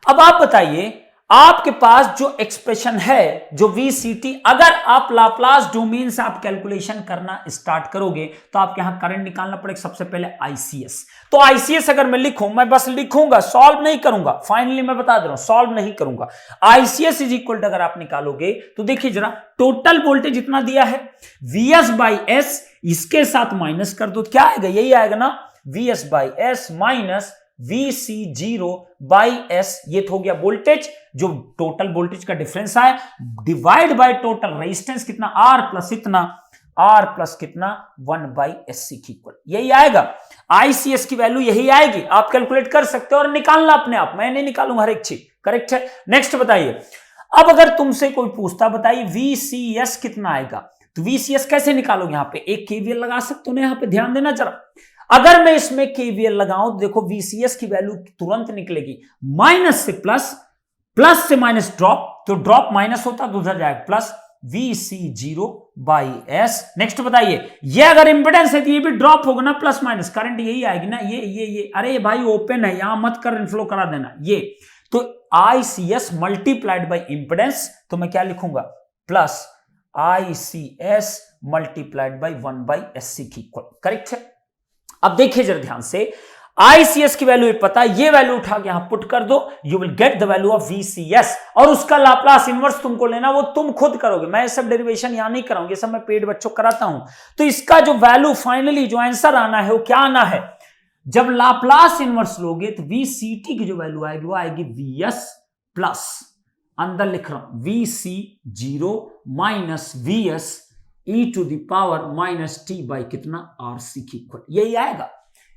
अब आप बताइए, आपके पास जो एक्सप्रेशन है जो VCT, अगर आप लाप्लास डोमेन से आप कैलकुलेशन करना स्टार्ट करोगे तो आपके यहां करंट निकालना पड़ेगा सबसे पहले ICS। तो ICS अगर मैं लिखूं, मैं बस लिखूंगा, सॉल्व नहीं करूंगा, फाइनली मैं बता दे रहा हूं सॉल्व नहीं करूंगा। ICS इज इक्वल टू अगर आप निकालोगे तो देखिए जरा, टोटल वोल्टेज इतना दिया है VS/S, इसके साथ माइनस कर दो, क्या आएगा, यही आएगा ना, VS/S माइनस VC0/S, ये तो हो गया वोल्टेज, जो टोटल वोल्टेज का डिफरेंस आया, डिवाइड बाय टोटल रेजिस्टेंस कितना, R प्लस इतना, R प्लस कितना 1/SC की इक्वल, यही आएगा। ICS की वैल्यू यही आएगी, आप कैलकुलेट कर सकते हो और निकालना अपने आप, मैं नहीं निकालूंगा हर एक चीज, करेक्ट है। नेक्स्ट बताइए, अब अगर तुमसे कोई पूछता, बताइए VCS कितना आएगा, तो VCS कैसे निकालोगे, यहां पे एक KVL लगा सकते हो ना, यहां पे ध्यान देना जरा। अगर मैं इसमें KVL लगाऊं तो देखो VCS की वैल्यू तुरंत निकलेगी, माइनस से प्लस, प्लस से माइनस ड्रॉप, तो ड्रॉप माइनस होता तो उधर जाएगा प्लस VC0/S। नेक्स्ट बताइए, ये अगर इंपेडेंस है तो ये भी ड्रॉप होगा ना, प्लस माइनस, करंट यही आएगी ना, ये अरे भाई ओपन है, यहां मत करंट फ्लो करा देना, ये तो ICS मल्टीप्लाइड बाई इंपेडेंस, तो मैं क्या लिखूंगा, plus ICS multiplied by 1/SC की इक्वल, करेक्ट है। अब देखिए जरा ध्यान से, ICS की वैल्यू पता है, ये वैल्यू उठा के यहां पुट कर दो, you will get the value of VCS, और उसका लाप्लास इनवर्स तुमको लेना, वो तुम खुद करोगे, मैं सब डेरिवेशन यहां नहीं कराऊंगा, ये सब मैं पेड बच्चों कराता हूं। तो इसका जो वैल्यू फाइनली जो आंसर आना है वो क्या आना है, जब लाप्लास इनवर्स लोगे तो VCT की जो वैल्यू आएगी वो आएगी VS प्लस, अंदर लिख रहा हूं VC0 minus VS e⁻ t कितना RC की इक्वल, यही आएगा,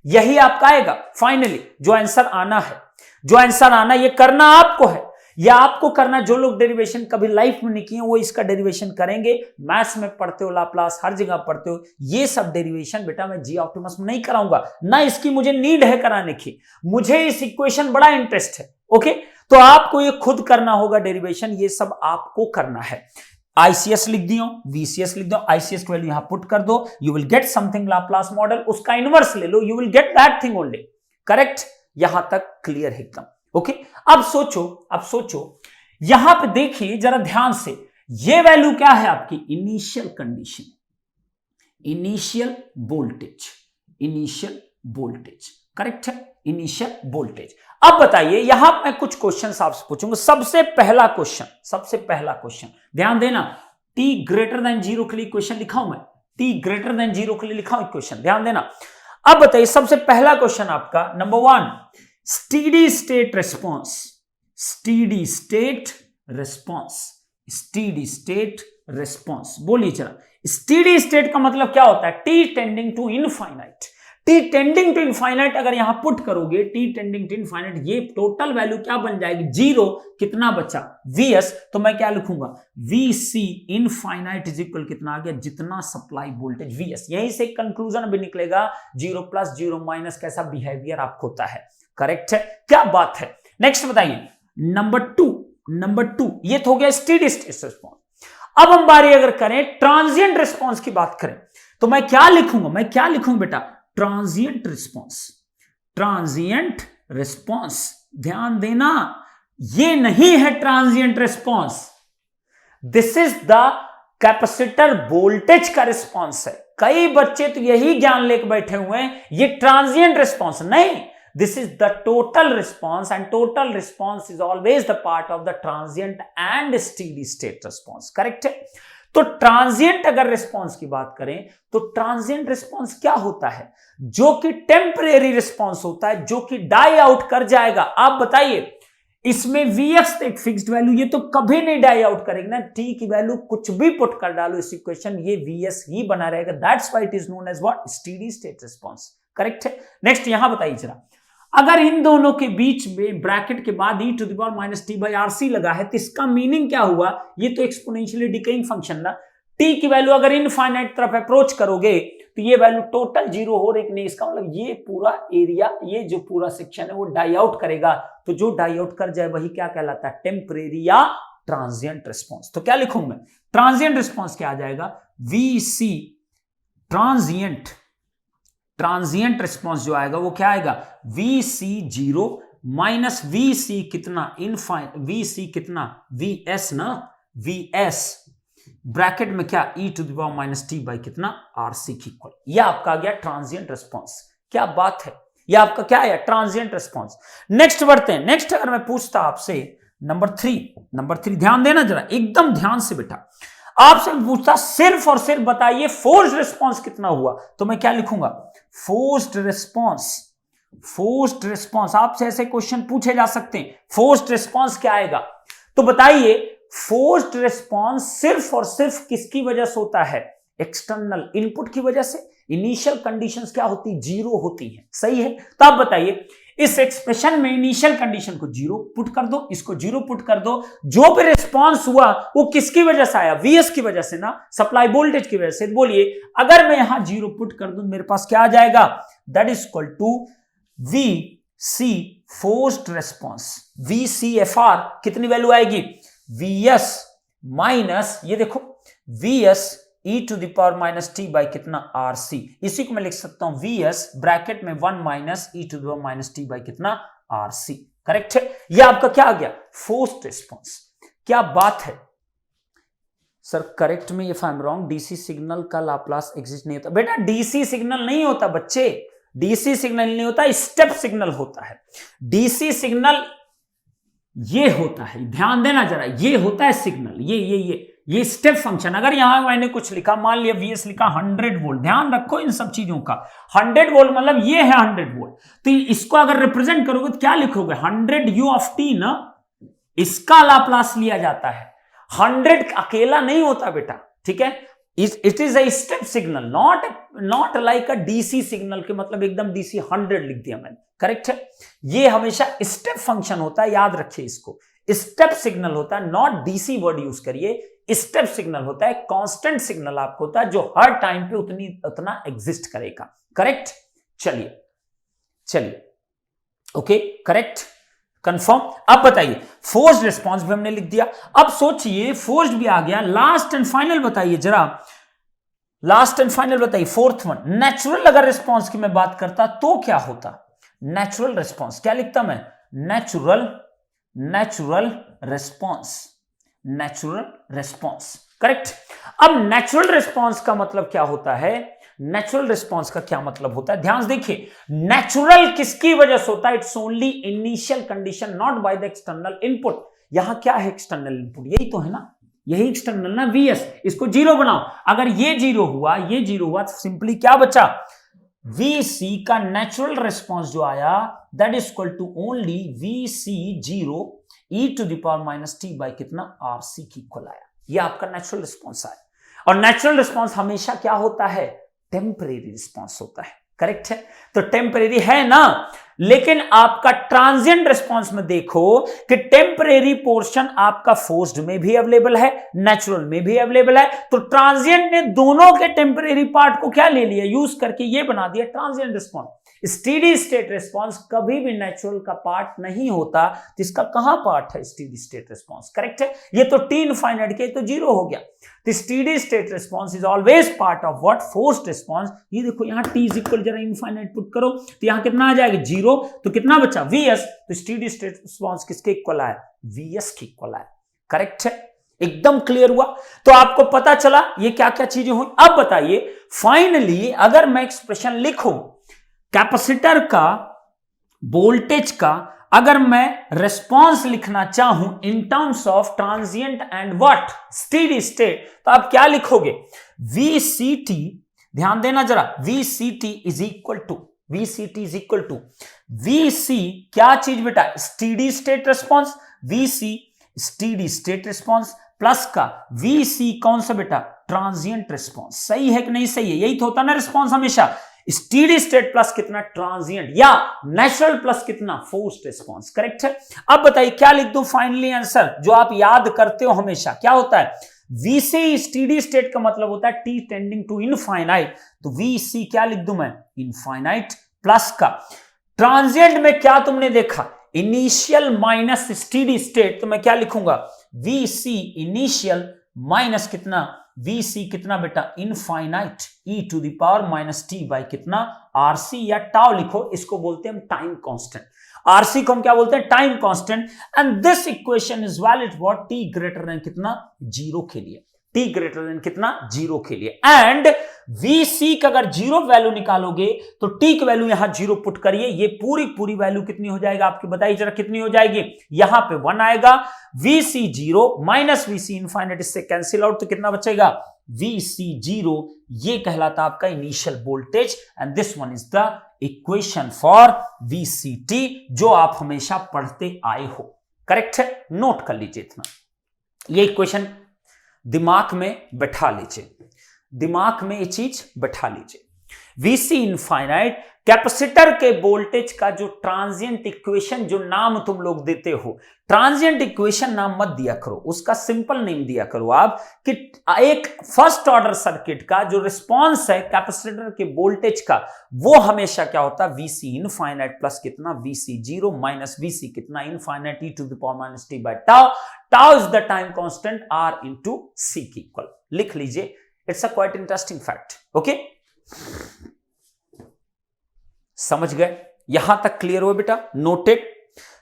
यही आपका आएगा फाइनली जो आंसर आना है। जो आंसर आना, ये करना आपको है, या आपको करना, जो लोग डेरिवेशन कभी लाइफ में नहीं किए वो इसका डेरिवेशन करेंगे, मैथ्स में पढ़ते हो, लाप्लास हर जगह पढ़ते हो, ये सब डेरिवेशन बेटा मैं जी ऑप्टिमस में नहीं कराऊंगा ना, इसकी मुझे नीड है कराने की, मुझे इस इक्वेशन बड़ा इंटरेस्ट है, ओके। तो आपको ये खुद करना होगा डेरिवेशन, ये सब आपको करना है। ICS लिख दियो, VCS लिख दो, ICS की वैल्यू यहां पुट कर दो, you will get something Laplace model, उसका इनवर्स ले लो, you will get that thing only, correct. यहां तक क्लियर है एकदम, ओके। अब सोचो यहां पे देखिए जरा ध्यान से, ये वैल्यू क्या है आपकी, initial condition, initial voltage, correct है, इनिशियल वोल्टेज। अब बताइए, यहां मैं कुछ क्वेश्चन आपसे पूछूंगा, सबसे पहला क्वेश्चन ध्यान देना, t ग्रेटर देन 0 के लिए क्वेश्चन लिखा हूं मैं, t ग्रेटर देन 0 के लिए लिखा हूं क्वेश्चन, ध्यान देना। अब बताइए, सबसे पहला क्वेश्चन आपका नंबर 1, स्टेडी स्टेट रेस्पॉन्स, बोलिए जरा, स्टेडी स्टेट का मतलब क्या होता है, t टेंडिंग टू इनफाइनाइट, अगर यहां पुट करोगे t टेंडिंग टू इनफाइनाइट, ये टोटल वैल्यू क्या बन जाएगी, 0, कितना बचा VS, तो मैं क्या लिखूंगा, VC इनफाइनाइट इज इक्वल कितना आ गया, जितना सप्लाई वोल्टेज VS, यहीं से कंक्लूजन भी निकलेगा 0 प्लस 0 माइनस कैसा बिहेवियर आपको होता है, करेक्ट है, क्या बात है। नेक्स्ट बताइए, नंबर टू, ये तो हो गया स्टेडी स्टेट रिस्पॉन्स। अब हम बारी अगर करें ट्रांजिएंट रिस्पॉन्स की बात करें, तो मैं क्या लिखूंगा बेटा, ट्रांजिएंट रिस्पॉन्स, ध्यान देना, ये नहीं है transient response, this is the capacitor voltage का रिस्पॉन्स है। कई बच्चे तो यही ज्ञान लेकर बैठे हुए हैं, ये ट्रांजिएंट रिस्पॉन्स नहीं, this is the total response, and total response is always the part of the transient and steady state response, correct है। तो ट्रांजिएंट अगर रिस्पॉन्स की बात करें तो ट्रांजिएंट रिस्पॉन्स क्या होता है, जो कि टेम्परेरी रिस्पॉन्स होता है, जो कि डाई आउट कर जाएगा। आप बताइए, इसमें Vx एक फिक्स्ड वैल्यू, ये तो कभी नहीं डाई आउट करेगा ना, t की वैल्यू कुछ भी पुट कर डालो इस इक्वेशन, ये Vs ही बना रहेगा, that's why it is known as what, steady state response, correct है। नेक्स्ट यहां बताइए जरा, अगर इन दोनों के बीच में ब्रैकेट के बाद e⁻t/RC लगा है तो इसका मीनिंग क्या हुआ, ये तो एक्सपोनेंशियली डिकेइंग फंक्शन ना, t की वैल्यू अगर इनफाइनाइट तरफ अप्रोच करोगे तो ये वैल्यू टोटल 0 हो रही नहीं, इसका मतलब ये पूरा एरिया, ये जो पूरा सेक्शन है वो डाई आउट करेगा, तो जो डाई आउट कर जाए वही क्या कहलाता है, टेम्परेरी या ट्रांजिएंट रिस्पॉन्स। तो क्या लिखूंगा, ट्रांजिएंट रिस्पॉन्स क्या आ जाएगा, VC ट्रांजिएंट रिस्पॉन्स जो आएगा वो क्या आएगा, VC0 माइनस वी सी कितना वी सी कितना वी एस ना, वी एस ब्रैकेट में क्या e to the power minus t by कितना आर सी की इक्वल। यह आपका आ गया ट्रांजिएंट रिस्पॉन्स। क्या बात है, यह आपका क्या है, ट्रांजिएंट रिस्पॉन्स। नेक्स्ट बढ़ते हैं। नेक्स्ट अगर मैं पूछता आपसे नंबर थ्री ध्यान देना जरा, एकदम ध्यान से बेटा। आपसे पूछता सिर्फ और सिर्फ बताइए फोर्स्ड रिस्पॉन्स कितना हुआ, तो मैं क्या लिखूंगा, फोर्स्ड रिस्पॉन्स। आपसे ऐसे क्वेश्चन पूछे जा सकते हैं, फोर्स्ड रिस्पॉन्स क्या आएगा, तो बताइए फोर्स्ड रिस्पॉन्स सिर्फ और सिर्फ किसकी वजह से होता है, एक्सटर्नल इनपुट की वजह से। इनिशियल कंडीशंस क्या होती, जीरो होती है, सही है। तो आप बताइए इस एक्सप्रेशन में इनिशियल कंडीशन को जीरो पुट कर दो, इसको जीरो पुट कर दो, जो भी रिस्पॉन्स हुआ वो किसकी वजह से आया, वीएस की वजह से ना, सप्लाई वोल्टेज की वजह से। बोलिए अगर मैं यहां जीरो पुट कर दूं मेरे पास क्या आ जाएगा, that is equal to V C forced response. V C F R कितनी वैल्यू आएगी, वीएस माइनस ये देखो VS e to the power minus t by कितना आर सी। इसी को मैं लिख सकता हूं वीएस ब्रैकेट में 1 minus e to the power minus t by कितना आर सी। करेक्ट है, यह आपका क्या आ गया, फोर्स्ड रिस्पॉन्स। क्या बात है सर, करेक्ट में if I am wrong, DC signal का लाप्लास एग्जिस्ट नहीं होता। बेटा डीसी सिग्नल नहीं होता बच्चे, डीसी सिग्नल नहीं होता, स्टेप सिग्नल होता है। डीसी सिग्नल ये होता है, ध्यान देना जरा, ये होता है सिग्नल, ये स्टेप फंक्शन। अगर यहां मैंने कुछ लिखा, मान लिया वीएस लिखा 100 वोल्ट, ध्यान रखो इन सब चीजों का, 100 वोल्ट मतलब ये है 100 वोल्ट, तो इसको अगर रिप्रेजेंट करोगे तो क्या लिखोगे, 100 यू ऑफ टी ना, इसका लाप्लास लिया जाता है। 100 अकेला नहीं होता बेटा, ठीक है, it is a step signal, not like a DC signal के मतलब एकदम डीसी 100 लिख दिया मैंने। करेक्ट है, ये हमेशा स्टेप फंक्शन होता है, याद रखिए इसको, स्टेप सिग्नल होता है, नॉट डीसी वर्ड यूज करिए, स्टेप सिग्नल होता है, कांस्टेंट सिग्नल आपको होता है जो हर टाइम पे उतना एग्जिस्ट करेगा। करेक्ट, चलिए ओके, करेक्ट, कंफर्म। अब बताइए फोर्स्ड रिस्पॉन्स भी हमने लिख दिया, अब सोचिए फोर्स्ड भी आ गया, लास्ट एंड फाइनल बताइए जरा, लास्ट एंड फाइनल बताइए, फोर्थ वन, नेचुरल अगर रिस्पॉन्स की मैं बात करता तो क्या होता, नेचुरल रिस्पॉन्स क्या लिखता मैं, नेचुरल रिस्पॉन्स। करेक्ट। अब नेचुरल रिस्पॉन्स का मतलब क्या होता है, नेचुरल रिस्पॉन्स का क्या मतलब होता है, ध्यान से देखिए, नेचुरल किसकी वजह से होता है, it's only initial condition not by the external input. यहां क्या है एक्सटर्नल इनपुट, यही तो है ना, यही एक्सटर्नल ना, वीएस, इसको जीरो बनाओ, अगर ये जीरो हुआ तो सिंपली क्या बचा, वीसी का नेचुरल रिस्पॉन्स जो आया that is equal to only VC zero e to the power minus t by कितना आरसी की इक्वल आया, ये आपका नेचुरल रिस्पॉन्स आया। और नेचुरल रिस्पॉन्स हमेशा क्या होता है, टेम्परेरी रिस्पॉन्स होता है। करेक्ट है, तो टेम्परेरी है ना, लेकिन आपका ट्रांजिएंट रिस्पॉन्स में देखो कि टेम्परेरी पोर्शन आपका फोर्स्ड में भी अवेलेबल है, नेचुरल में भी अवेलेबल है, तो ट्रांजिएंट ने दोनों के टेम्परेरी पार्ट को क्या ले लिया, यूज करके ये बना दिया transient response. Steady state response कभी भी नेचुरल का पार्ट नहीं होता, तो इसका कहां पार्ट है, स्टेडी स्टेट रिस्पॉन्स। करेक्ट है, ये तो टी इनफाइनाइट के तो जीरो हो गया, तो steady state response is always part of what, forced response. ये देखो यहां टी इज इक्वल, जरा इनफाइनाइट पुट करो तो यहां कितना आ जाएगा, जीरो, तो कितना बचा, वीएस, तो स्टेडी स्टेट रिस्पॉन्स किसके इक्वल आया, वीएस के इक्वल आया। करेक्ट है, एकदम क्लियर हुआ, तो आपको पता चला ये क्या क्या चीजें हुई। अब बताइए फाइनली अगर मैं एक्सप्रेशन लिखूं कैपेसिटर का वोल्टेज का, अगर मैं रिस्पॉन्स लिखना चाहूं in terms of transient and what, steady state, तो आप क्या लिखोगे, VCT, ध्यान देना जरा, VCT is equal to VC क्या चीज बेटा, steady state response, VC steady state response plus का VC कौन सा बेटा, ट्रांजिएंट रिस्पॉन्स। सही है कि नहीं सही है, यही तो होता ना रिस्पॉन्स हमेशा, स्टेडी स्टेट प्लस कितना ट्रांजिएंट, या नेचुरल प्लस कितना फोर्स्ड रिस्पॉन्स। करेक्ट है, अब बताइए क्या लिख दूं फाइनली आंसर, जो आप याद करते हो हमेशा, क्या होता है, VC स्टेडी स्टेट का मतलब होता है T टेंडिंग टू इनफाइनाइट, तो VC क्या लिख दूं मैं, इनफाइनाइट प्लस का ट्रांजिएंट में क्या तुमने देखा, इनिशियल माइनस स्टेडी स्टेट, तो मैं क्या लिखूंगा, VC इनिशियल माइनस कितना, VC कितना बेटा, infinite e to the power minus t by कितना RC, या टाउ लिखो, इसको बोलते हैं हम टाइम कांस्टेंट। आरसी को हम क्या बोलते हैं, time constant. And this equation is valid for T greater than कितना, 0 के लिए, टी ग्रेटर देन कितना, 0 के लिए। एंड वीसी का अगर 0 वैल्यू निकालोगे तो टी की वैल्यू यहां 0 पुट करिए, ये पूरी वैल्यू कितनी हो जाएगा आपकी बताइए जरा, कितनी हो जाएगी, यहां पे 1 आएगा, वीसी 0 माइनस वीसी इनफाइनाइट, इससे कैंसिल आउट, तो कितना बचेगा, VC0, ये कहलाता आपका initial voltage. And this one is the equation for VCT, जो आप हमेशा पढ़ते आए हो। करेक्ट है, नोट कर लीजिए इतना, ये इक्वेशन दिमाग में बैठा लीजिए, दिमाग में ये चीज बैठा लीजिए। VC इनफाइनाइट कैपेसिटर के वोल्टेज का जो ट्रांजिएंट इक्वेशन, जो नाम तुम लोग देते हो, ट्रांजिएंट इक्वेशन नाम मत दिया करो, उसका सिंपल नेम दिया करो आप, कि एक फर्स्ट ऑर्डर सर्किट का जो रिस्पांस है कैपेसिटर के वोल्टेज का, वो हमेशा क्या होता है, VC इनफाइनाइट प्लस कितना, VC0 माइनस VC कितना, infinite e to the power minus t by tau, tau is the time constant R into C की इक्वल, लिख लीजिए, it's a quite interesting fact. Okay, समझ गए, यहां तक क्लियर हुआ बेटा, नोटेड,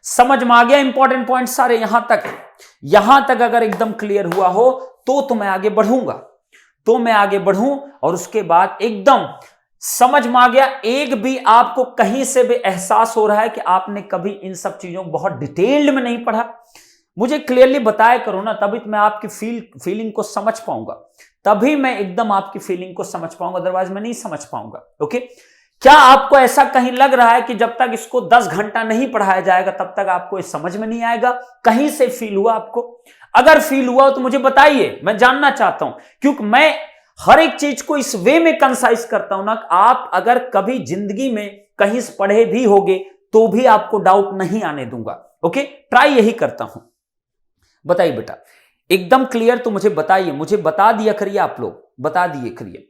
समझ में आ गया इंपॉर्टेंट पॉइंट सारे, यहां तक अगर एकदम क्लियर हुआ हो तो मैं आगे बढ़ूंगा, और उसके बाद एकदम समझ में आ गया, एक भी आपको कहीं से भी एहसास हो रहा है कि आपने कभी इन सब चीजों को बहुत डिटेल्ड में नहीं पढ़ा, मुझे क्लियरली बताया करो ना, तभी मैं आपकी फीलिंग को समझ पाऊंगा, तभी मैं एकदम आपकी फीलिंग को समझ पाऊंगा, अदरवाइज मैं नहीं समझ पाऊंगा। ओके, क्या आपको ऐसा कहीं लग रहा है कि जब तक इसको 10 घंटा नहीं पढ़ाया जाएगा तब तक आपको इस समझ में नहीं आएगा? कहीं से फील हुआ आपको? अगर फील हुआ तो मुझे बताइए, मैं जानना चाहता हूं, क्योंकि मैं हर एक चीज को इस वे में कंसाइज करता हूं ना, आप अगर कभी जिंदगी में कहीं से पढ़े भी होगे तो भी आपको डाउट नहीं आने दूंगा। ओके, ट्राई यही करता हूं। बताइए बेटा, एकदम क्लियर तो मुझे बताइए, मुझे बता दिया करिए, आप लोग बता दिए करिए।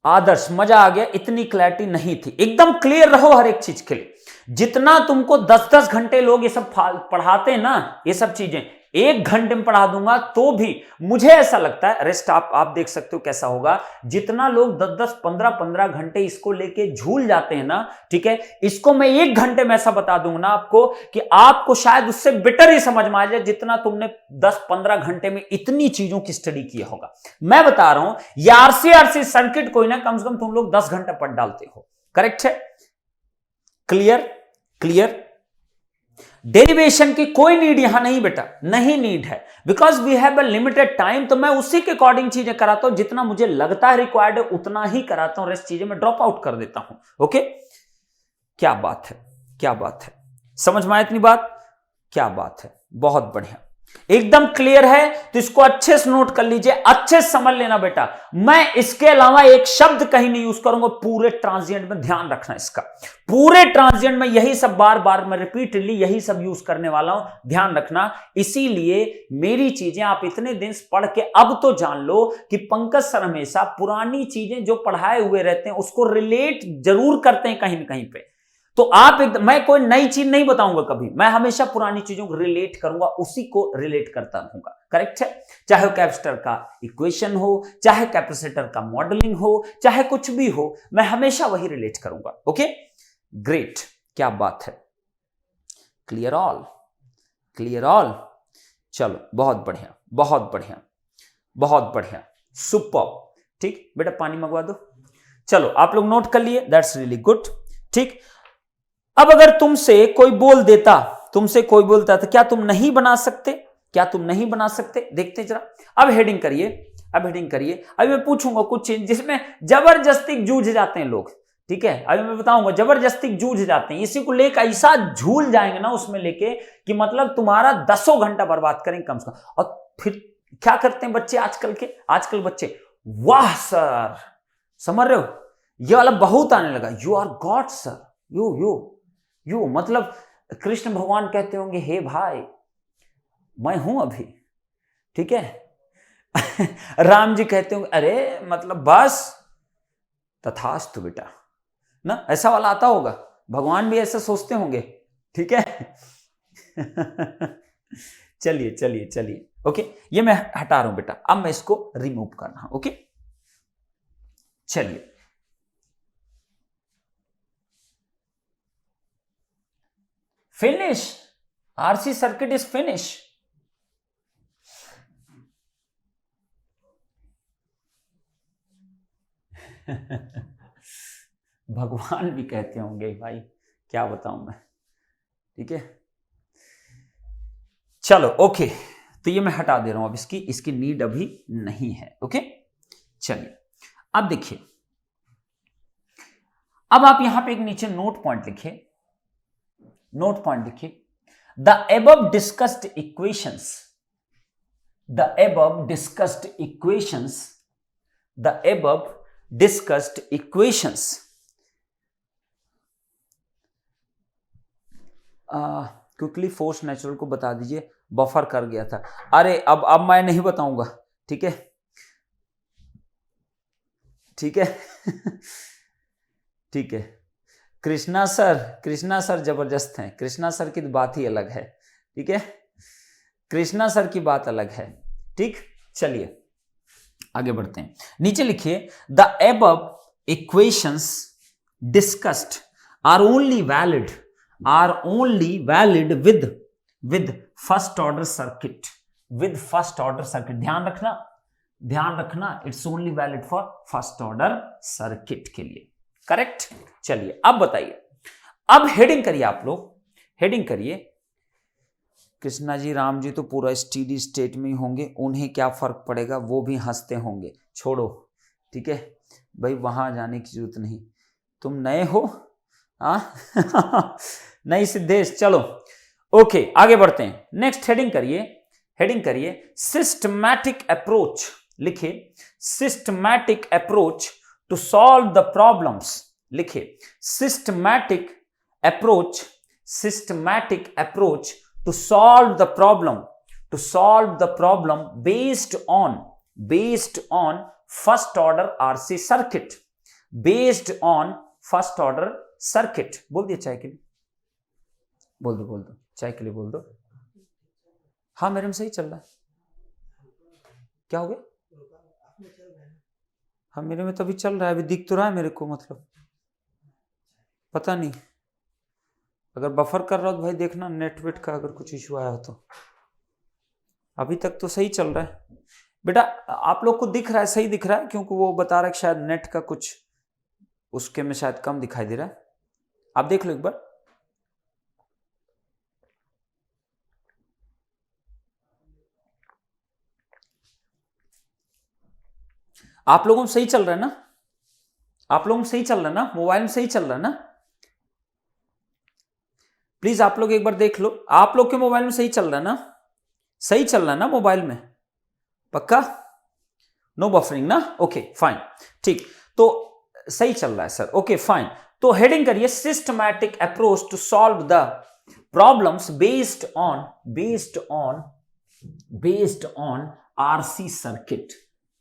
आदर्श, मजा आ गया, इतनी क्लैरिटी नहीं थी, एकदम क्लियर रहो हर एक चीज के लिए। जितना तुमको 10-10 घंटे लोग ये सब पढ़ाते हैं ना, ये सब चीजें 1 घंटे में पढ़ा दूंगा तो भी मुझे ऐसा लगता है, रेस्ट आप देख सकते हो कैसा होगा, जितना लोग 10-10 15-15 घंटे इसको लेके झूल जाते हैं ना, ठीक है, इसको मैं 1 घंटे में ऐसा बता दूंगा ना आपको कि आपको शायद उससे बेटर ही समझ में आ जाए जितना तुमने 10-15 घंटे में इतनी चीजों की स्टडी किया होगा। मैं बता रहा हूं, ये आरसी सर्किट कोई ना कम से कम तुम लोग 10 घंटे पढ़ डालते हो। करेक्ट है? क्लियर? डेरिवेशन की कोई नीड यहां नहीं बेटा, नहीं नीड है, because we have a limited time. तो मैं उसी के अकॉर्डिंग चीजें कराता हूं, जितना मुझे लगता है रिक्वायर्ड है उतना ही कराता हूं, रेस्ट चीजें मैं ड्रॉप आउट कर देता हूं। ओके, क्या बात है, समझ में आया इतनी बात? क्या बात है, बहुत बढ़िया, एकदम क्लियर है। तो इसको अच्छे से नोट कर लीजिए, अच्छे से समझ लेना बेटा। मैं इसके अलावा एक शब्द कहीं नहीं यूज करूंगा, पूरे ट्रांजिएंट में ध्यान रखना इसका, पूरे ट्रांजिएंट में यही सब बार मैं रिपीटेडली यही सब यूज करने वाला हूं, ध्यान रखना। इसीलिए मेरी चीजें आप इतने दिन पढ़ के अब तो जान लो कि पंकज सर हमेशा पुरानी चीजें जो पढ़ाए हुए रहते हैं उसको रिलेट जरूर करते हैं कहीं ना कहीं पे। तो आप मैं कोई नई चीज नहीं बताऊंगा कभी, मैं हमेशा पुरानी चीजों को रिलेट करूंगा, उसी को रिलेट करता रहूंगा। करेक्ट है? चाहे कैपेसिटर का इक्वेशन हो, चाहे कैपेसिटर का मॉडलिंग हो, चाहे कुछ भी हो, मैं हमेशा वही रिलेट करूंगा। ओके, ग्रेट, क्या बात है, क्लियर ऑल, चलो बहुत बढ़िया, सुपर। ठीक बेटा, पानी मंगवा दो। चलो आप लोग नोट कर लिए, दैट्स रियली गुड। ठीक, अब अगर तुमसे कोई बोल देता तो क्या तुम नहीं बना सकते? देखते जरा, अब हेडिंग करिए। अभी मैं पूछूंगा कुछ चीज जिसमें जबरदस्ती जूझ जाते हैं लोग। ठीक है, अभी मैं बताऊंगा, जबरदस्ती जूझ जाते हैं, इसी को लेकर ऐसा झूल जाएंगे ना उसमें लेके कि मतलब तुम्हारा 10 घंटा बर्बाद करेंगे कम से कम। और फिर क्या करते हैं बच्चे आजकल बच्चे, वाह सर, समझ रहे हो, ये वाला बहुत आने लगा, you are god sir, you मतलब कृष्ण भगवान कहते होंगे, हे भाई मैं हूं अभी, ठीक है। राम जी कहते होंगे, अरे मतलब बस तथास्तु बेटा ना, ऐसा वाला आता होगा, भगवान भी ऐसा सोचते होंगे। ठीक है। चलिए, ओके, ये मैं हटा रहा हूं बेटा, अब मैं इसको रिमूव करना। ओके, चलिए finish, RC circuit is finish. भगवान भी कहते होंगे भाई, क्या बताऊं मैं। ठीक है, चलो ओके, तो ये मैं हटा दे रहा हूं, अब इसकी नीड अभी नहीं है। ओके, चलिए अब देखिए, अब आप यहां पे एक नीचे नोट पॉइंट लिखिए, नोट पॉइंट लिखिए, the above discussed equations, the above discussed equations, the above discussed equations quickly force natural को बता दीजिए, बफर कर गया था। अरे अब मैं नहीं बताऊंगा, ठीक है, ठीक है। ठीक है, कृष्णा सर जबरदस्त हैं, कृष्णा सर की बात ही अलग है। ठीक है, कृष्णा सर की बात अलग है। ठीक, चलिए आगे बढ़ते हैं। नीचे लिखिए, the above equations discussed are only valid with first order circuit, with first order circuit. ध्यान रखना, it's only valid for first order circuit के लिए। करेक्ट। चलिए अब बताइए, अब हेडिंग करिए, आप लोग हेडिंग करिए। कृष्णा जी, राम जी तो पूरा स्टीडी स्टेट में ही होंगे, उन्हें क्या फर्क पड़ेगा, वो भी हंसते होंगे, छोड़ो। ठीक है भाई, वहां जाने की जरूरत नहीं, तुम नए हो। नहीं सिद्धेश, चलो ओके आगे बढ़ते हैं। नेक्स्ट हेडिंग करिए, सिस्टमैटिक अप्रोच लिखिए, systematic approach to solve the problems लिखिए, systematic approach to solve the problem based on first order RC circuit, based on first order circuit। बोल दिया चाय के लिए, बोल दो चाय के लिए बोल दो। हाँ मेरे में सही चल रहा है, क्या हो गया? हाँ मेरे में तो अभी चल रहा है, अभी दिख तो रहा है मेरे को, मतलब पता नहीं, अगर बफर कर रहा हो तो भाई देखना, नेटवेट का अगर कुछ इशू आया हो तो। अभी तक तो सही चल रहा है बेटा, आप लोग को दिख रहा है, सही दिख रहा है, क्योंकि वो बता रहा है कि शायद नेट का कुछ उसके में शायद कम दिखाई दे रहा है। आप देख लो एक बार। आप लोगों में सही चल रहा है ना, आप लोगों में सही चल रहा है ना, मोबाइल में सही चल रहा है ना? प्लीज आप लोग एक बार देख लो, आप लोग के मोबाइल में सही चल रहा है ना, सही चल रहा है ना मोबाइल में, पक्का? नो बफरिंग ना? ओके फाइन, ठीक, तो सही चल रहा है सर, ओके फाइन। तो हेडिंग करिए, systematic approach to solve the problems based on RC circuit,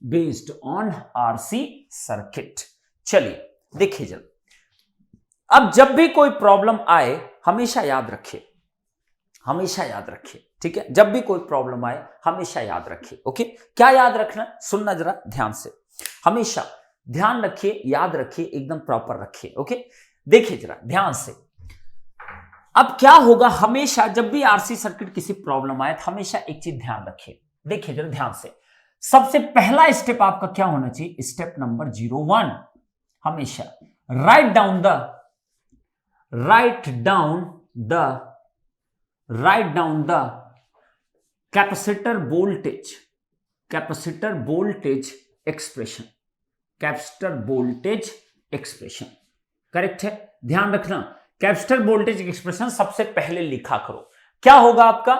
based on RC circuit. चलिए देखिए जल्द, अब जब भी कोई प्रॉब्लम आए हमेशा याद रखिए, ठीक है, जब भी कोई प्रॉब्लम आए हमेशा याद रखिए। ओके, क्या याद रखना, सुनना जरा ध्यान से, हमेशा ध्यान रखिए, याद रखिए, एकदम प्रॉपर रखिए। ओके, देखिए जरा ध्यान से, अब क्या होगा, हमेशा जब भी आरसी सर्किट किसी प्रॉब्लम आए तो हमेशा एक चीज ध्यान रखिए, देखिए जरा ध्यान से, सबसे पहला स्टेप आपका क्या होना चाहिए, स्टेप नंबर 01, हमेशा write down the capacitor voltage expression, correct है, ध्यान रखना, कैपेसिटर वोल्टेज एक्सप्रेशन सबसे पहले लिखा करो। क्या होगा आपका,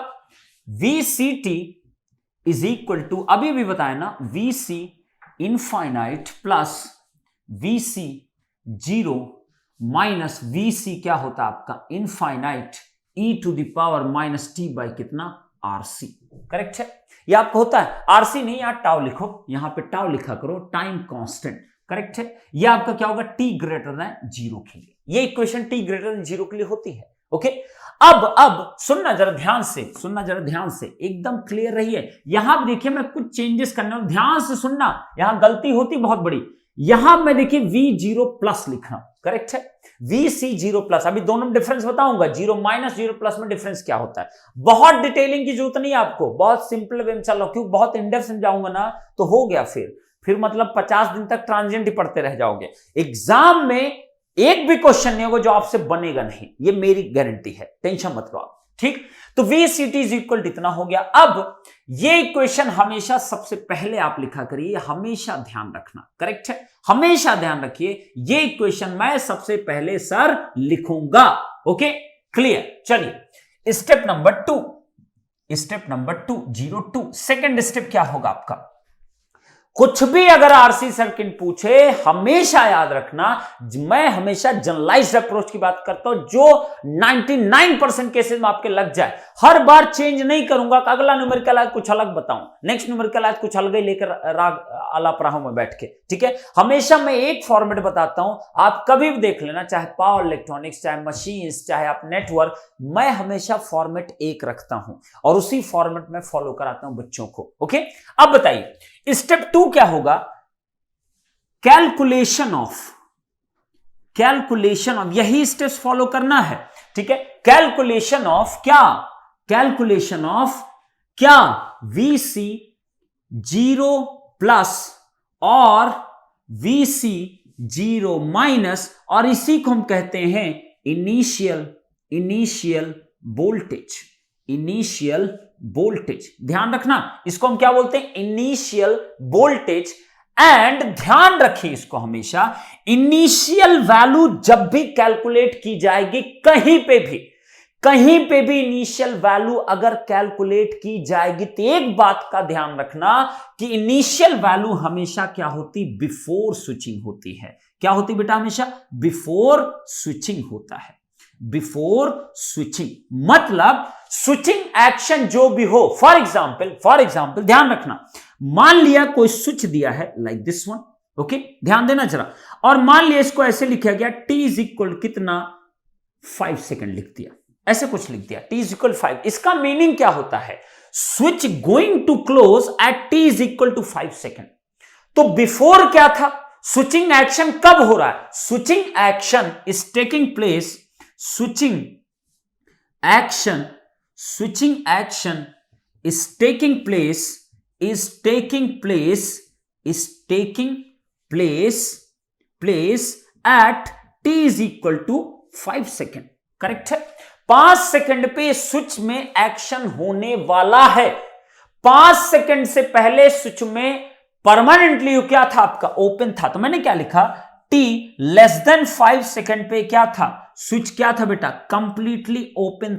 VCT इज इक्वल टू, अभी भी बताया ना, VC infinite plus VC 0 minus VC क्या होता है आपका, infinite e to the power minus t by कितना, RC। करेक्ट है, ये आपको होता है, RC नहीं, यहां टाउ लिखो, यहां पे टाउ लिखा करो, टाइम कांस्टेंट। करेक्ट है, ये आपका क्या होगा, t ग्रेटर देन 0 के लिए, ये इक्वेशन t ग्रेटर देन 0 के लिए होती है। ओके, अब सुनना जरा ध्यान से, एकदम क्लियर रहिए। यहां देखिए मैं कुछ चेंजेस करने वाला, ध्यान से सुनना, यहां गलती होती बहुत बड़ी, यहां मैं देखिए V0 प्लस लिख रहा हूं, करेक्ट है, VC0 प्लस। अभी दोनों में डिफरेंस बताऊंगा, 0 माइनस 0 प्लस में डिफरेंस क्या होता है। बहुत डिटेलिंग की जरूरत नहीं है आपको, बहुत सिंपल वे में चल रहा हूं, क्योंकि बहुत इन डेप्थ समझाऊंगा ना तो हो गया, फिर मतलब 50 दिन तक ट्रांजिएंट ही पढ़ते रह जाओगे। एग्जाम में एक भी क्वेश्चन नहीं होगा जो आपसे बनेगा नहीं, ये मेरी गारंटी है, टेंशन मत लो आप, ठीक। तो VCT इज इक्वल टू इतना हो गया। अब ये इक्वेशन हमेशा सबसे पहले आप लिखा करिए, हमेशा ध्यान रखना, करेक्ट है, हमेशा ध्यान रखिए, ये इक्वेशन मैं सबसे पहले सर लिखूंगा। Okay, clear. चलिए स्टेप नंबर 2, 02 सेकेंड स्टेप क्या होगा आपका, कुछ भी अगर आरसी सर्किट पूछे हमेशा याद रखना, मैं हमेशा जनरलाइज्ड अप्रोच की बात करता हूं जो 99% केसेस में आपके लग जाए। हर बार चेंज नहीं करूंगा, अगला न्यूमेरिकल आज कुछ अलग बताऊं, नेक्स्ट न्यूमेरिकल आज कुछ अलग ही लेकर राग आलाप रहा हूं मैं बैठ के, ठीक है। हमेशा मैं एक फॉर्मेट बताता हूं, आप कभी भी देख लेना, चाहे पावर इलेक्ट्रॉनिक्स, चाहे मशीन्स, चाहे आप नेटवर्क, मैं हमेशा फॉर्मेट एक रखता हूं और उसी फॉर्मेट में फॉलो कराता हूं बच्चों को। ओके, अब बताइए स्टेप 2 क्या होगा, कैलकुलेशन ऑफ, यही स्टेप्स फॉलो करना है, ठीक है। कैलकुलेशन ऑफ क्या, VC0 प्लस और VC0 माइनस, और इसी को हम कहते हैं इनिशियल वोल्टेज। ध्यान रखना, इसको हम क्या बोलते हैं, इनिशियल वोल्टेज। एंड ध्यान रखिए इसको हमेशा, इनिशियल वैल्यू जब भी कैलकुलेट की जाएगी, कहीं पे भी इनिशियल वैल्यू अगर कैलकुलेट की जाएगी, तो एक बात का ध्यान रखना कि इनिशियल वैल्यू हमेशा क्या होती, बिफोर स्विचिंग होती है। क्या होती बेटा, हमेशा बिफोर स्विचिंग होता है, बिफोर स्विचिंग, मतलब स्विचिंग एक्शन जो भी हो, फॉर एग्जाम्पल ध्यान रखना, मान लिया कोई स्विच दिया है लाइक दिस वन, ओके, ध्यान देना जरा, और मान लिया इसको ऐसे लिखा गया t इज इक्वल कितना 5 सेकंड लिख दिया, ऐसे कुछ लिख दिया, t इज इक्वल 5। इसका मीनिंग क्या होता है, switch going to close at t is equal to 5 second. तो बिफोर क्या था, स्विचिंग एक्शन कब हो रहा है, switching action is taking place, switching action is taking place at t is equal to 5 second, correct है। 5 सेकेंड पे switch में एक्शन होने वाला है। 5 सेकेंड से पहले स्विच में परमानेंटली क्या था आपका, ओपन था, तो मैंने क्या लिखा, t लेस देन 5 सेकेंड पे क्या था, स्विच क्या था बेटा, कंप्लीटली ओपन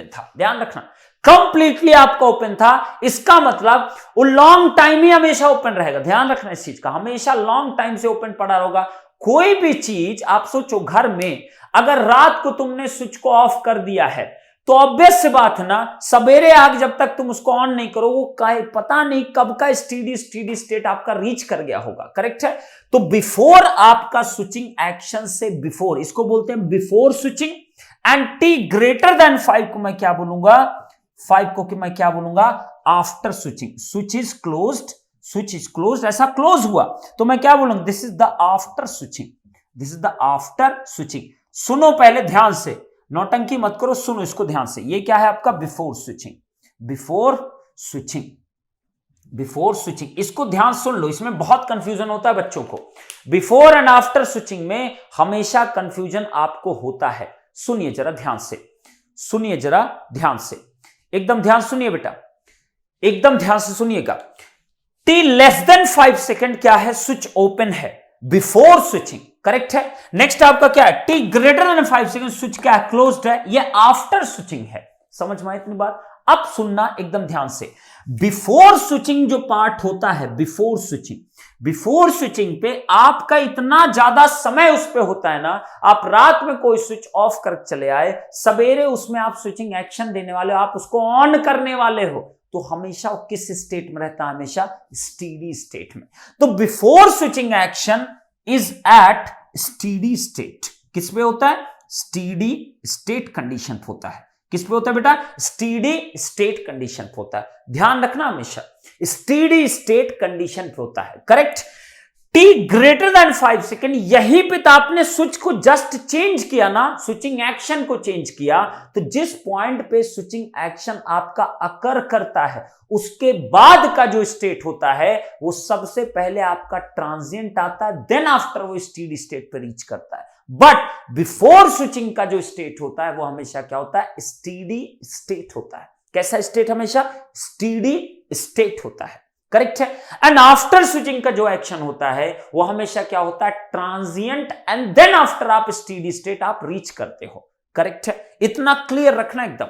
था, ध्यान रखना, कंप्लीटली आपका ओपन था। इसका मतलब वो लॉन्ग टाइम ही हमेशा ओपन रहेगा, ध्यान रखना इस चीज का, हमेशा लॉन्ग टाइम से ओपन पड़ा रहेगा। कोई भी चीज आप सोचो, घर में अगर रात को तुमने स्विच को ऑफ कर दिया है, तो ऑब्वियस सी बात है ना, सवेरे आग जब तक तुम उसको ऑन नहीं करो, वो पता नहीं कब का स्टीडी स्टेट आपका रीच कर गया होगा, करेक्ट है। तो बिफोर आपका स्विचिंग एक्शन से बिफोर, इसको बोलते हैं before switching. And t greater than 5 को मैं क्या बोलूंगा, 5 को कि मैं क्या बोलूंगा, after switching. Switch is closed, ऐसा क्लोज हुआ तो मैं क्या बोलूंगा, this is the after switching. सुनो पहले ध्यान से, नौटंकी मत करो, सुनो इसको ध्यान से, ये क्या है आपका, बिफोर स्विचिंग। इसको ध्यान सुन लो, इसमें बहुत कंफ्यूजन होता है बच्चों को, बिफोर एंड आफ्टर स्विचिंग में हमेशा कंफ्यूजन आपको होता है। सुनिए जरा ध्यान से, एकदम ध्यान सुनिए बेटा, एकदम ध्यान से सुनिएगा। t लेस देन 5 सेकेंड क्या है, स्विच ओपन है, बिफोर स्विचिंग, करेक्ट है। नेक्स्ट आपका क्या है, t greater than 5 second, switch क्या है, क्लोज्ड है, ये आफ्टर स्विचिंग है। समझ में इतनी बात, अब सुनना एकदम ध्यान से, बिफोर स्विचिंग जो पार्ट होता है, बिफोर स्विचिंग पे आपका इतना ज्यादा समय उस पे होता है ना, आप रात में कोई स्विच ऑफ कर चले आए, सवेरे उसमें आप स्विचिंग एक्शन देने वाले हो, आप उसको ऑन करने वाले हो, तो हमेशा वो किस स्टेट में रहता है, हमेशा स्टीडी स्टेट में। तो before switching action is at steady state, किस पे होता है, स्टीडी स्टेट कंडीशन होता है। किस पे होता है बेटा, स्टीडी स्टेट कंडीशन होता है, ध्यान रखना हमेशा स्टीडी स्टेट कंडीशन पे होता है, correct. T greater than 5 second, यहीं पे तो आपने स्विच को जस्ट चेंज किया ना, स्विचिंग एक्शन को चेंज किया। तो जिस पॉइंट पे स्विचिंग एक्शन आपका अकर करता है उसके बाद का जो स्टेट होता है वो सबसे पहले आपका ट्रांजिएंट आता है, देन आफ्टर वो स्टेडी स्टेट पे रीच करता है। बट बिफोर स्विचिंग का जो स्टेट होता है वो हमेशा क्या होता है, स्टेडी स्टेट होता है। कैसा स्टेट? हमेशा स्टेडी स्टेट होता है। करेक्ट है। एंड आफ्टर स्विचिंग का जो एक्शन होता है वो हमेशा क्या होता है, ट्रांजिएंट, एंड देन आफ्टर आप स्टेडी स्टेट आप रीच करते हो। करेक्ट है, इतना क्लियर रखना एकदम।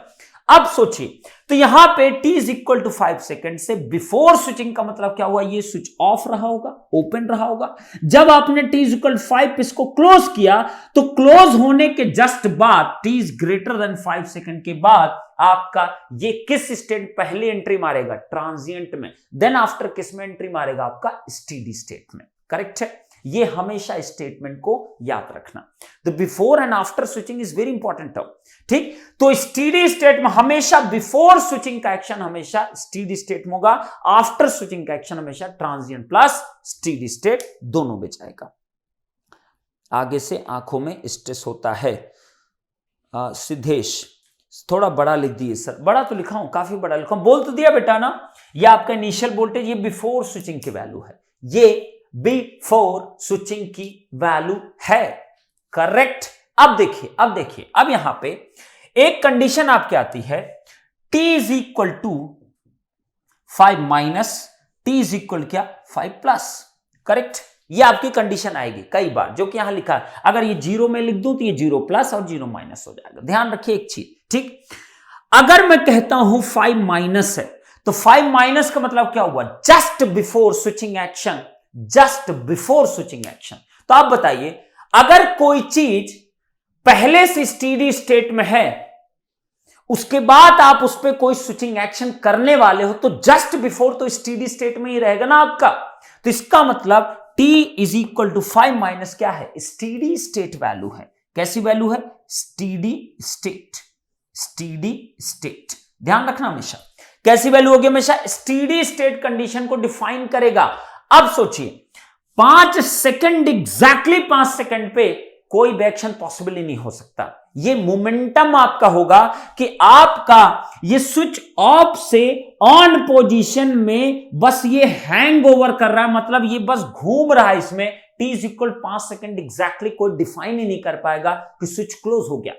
अब सोचिए, तो यहां पे t is equal to 5 second से बिफोर स्विचिंग का मतलब क्या हुआ, ये स्विच ऑफ रहा होगा, ओपन रहा होगा। जब आपने t इज इक्वल 5 इसको क्लोज किया तो क्लोज होने के जस्ट बाद t is greater than 5 second के बाद आपका ये किस स्टेट पहले एंट्री मारेगा, ट्रांजिएंट में, देन आफ्टर किस में एंट्री मारेगा, आपका स्टेडी स्टेट में। करेक्ट है, ये हमेशा स्टेटमेंट को याद रखना। तो before and after switching is very important term. ठीक, तो स्टेडी स्टेट में हमेशा बिफोर स्विचिंग का एक्शन हमेशा स्टेडी स्टेट में होगा, आफ्टर स्विचिंग का एक्शन हमेशा ट्रांजिएंट प्लस स्टेडी स्टेट दोनों में जाएगा। आगे से आंखों में स्ट्रेस होता है। सिद्धेश थोड़ा बड़ा लिख दिए सर, बड़ा तो लिखा हूं, काफी बड़ा लिखा हूं, बोल तो दिया बेटा ना। ये आपका इनिशियल वोल्टेज, ये बिफोर स्विचिंग की वैल्यू है, ये बिफोर स्विचिंग की वैल्यू है। करेक्ट। अब देखिए, अब यहां पे एक कंडीशन आपकी आती है, t is equal to 5 minus t is equal क्या 5 प्लस। करेक्ट, ये आपकी कंडीशन आएगी कई बार, जो कि यहां लिखा है। अगर ये 0 में लिख दूं तो ये 0 प्लस और 0 माइनस हो जाएगा। ध्यान रखिए एक चीज, ठीक, अगर मैं कहता हूं 5 माइनस है तो 5 माइनस का मतलब क्या हुआ, just before switching action, just before switching action. तो आप बताइए, अगर कोई चीज पहले से स्टेडी स्टेट में है उसके बाद आप उस पर कोई स्विचिंग एक्शन करने वाले हो तो जस्ट बिफोर तो स्टेडी स्टेट में ही रहेगा ना आपका। तो इसका मतलब t is equal to 5 minus क्या है, स्टेडी स्टेट वैल्यू है। कैसी वैल्यू है, स्टेडी स्टेट, स्टेडी स्टेट। ध्यान रखना हमेशा, कैसी वैल्यू होगी, हमेशा स्टेडी स्टेट कंडीशन को डिफाइन करेगा। अब सोचिए 5 सेकंड, एग्जैक्टली 5 सेकंड पे कोई भी एक्शन पॉसिबल ही नहीं हो सकता। ये मोमेंटम आपका होगा कि आपका ये स्विच ऑफ से ऑन पोजीशन में बस ये हैंग ओवर कर रहा है, मतलब ये बस घूम रहा है इसमें। t is equal 5 second exactly कोई डिफाइन ही नहीं कर पाएगा कि स्विच क्लोज हो गया।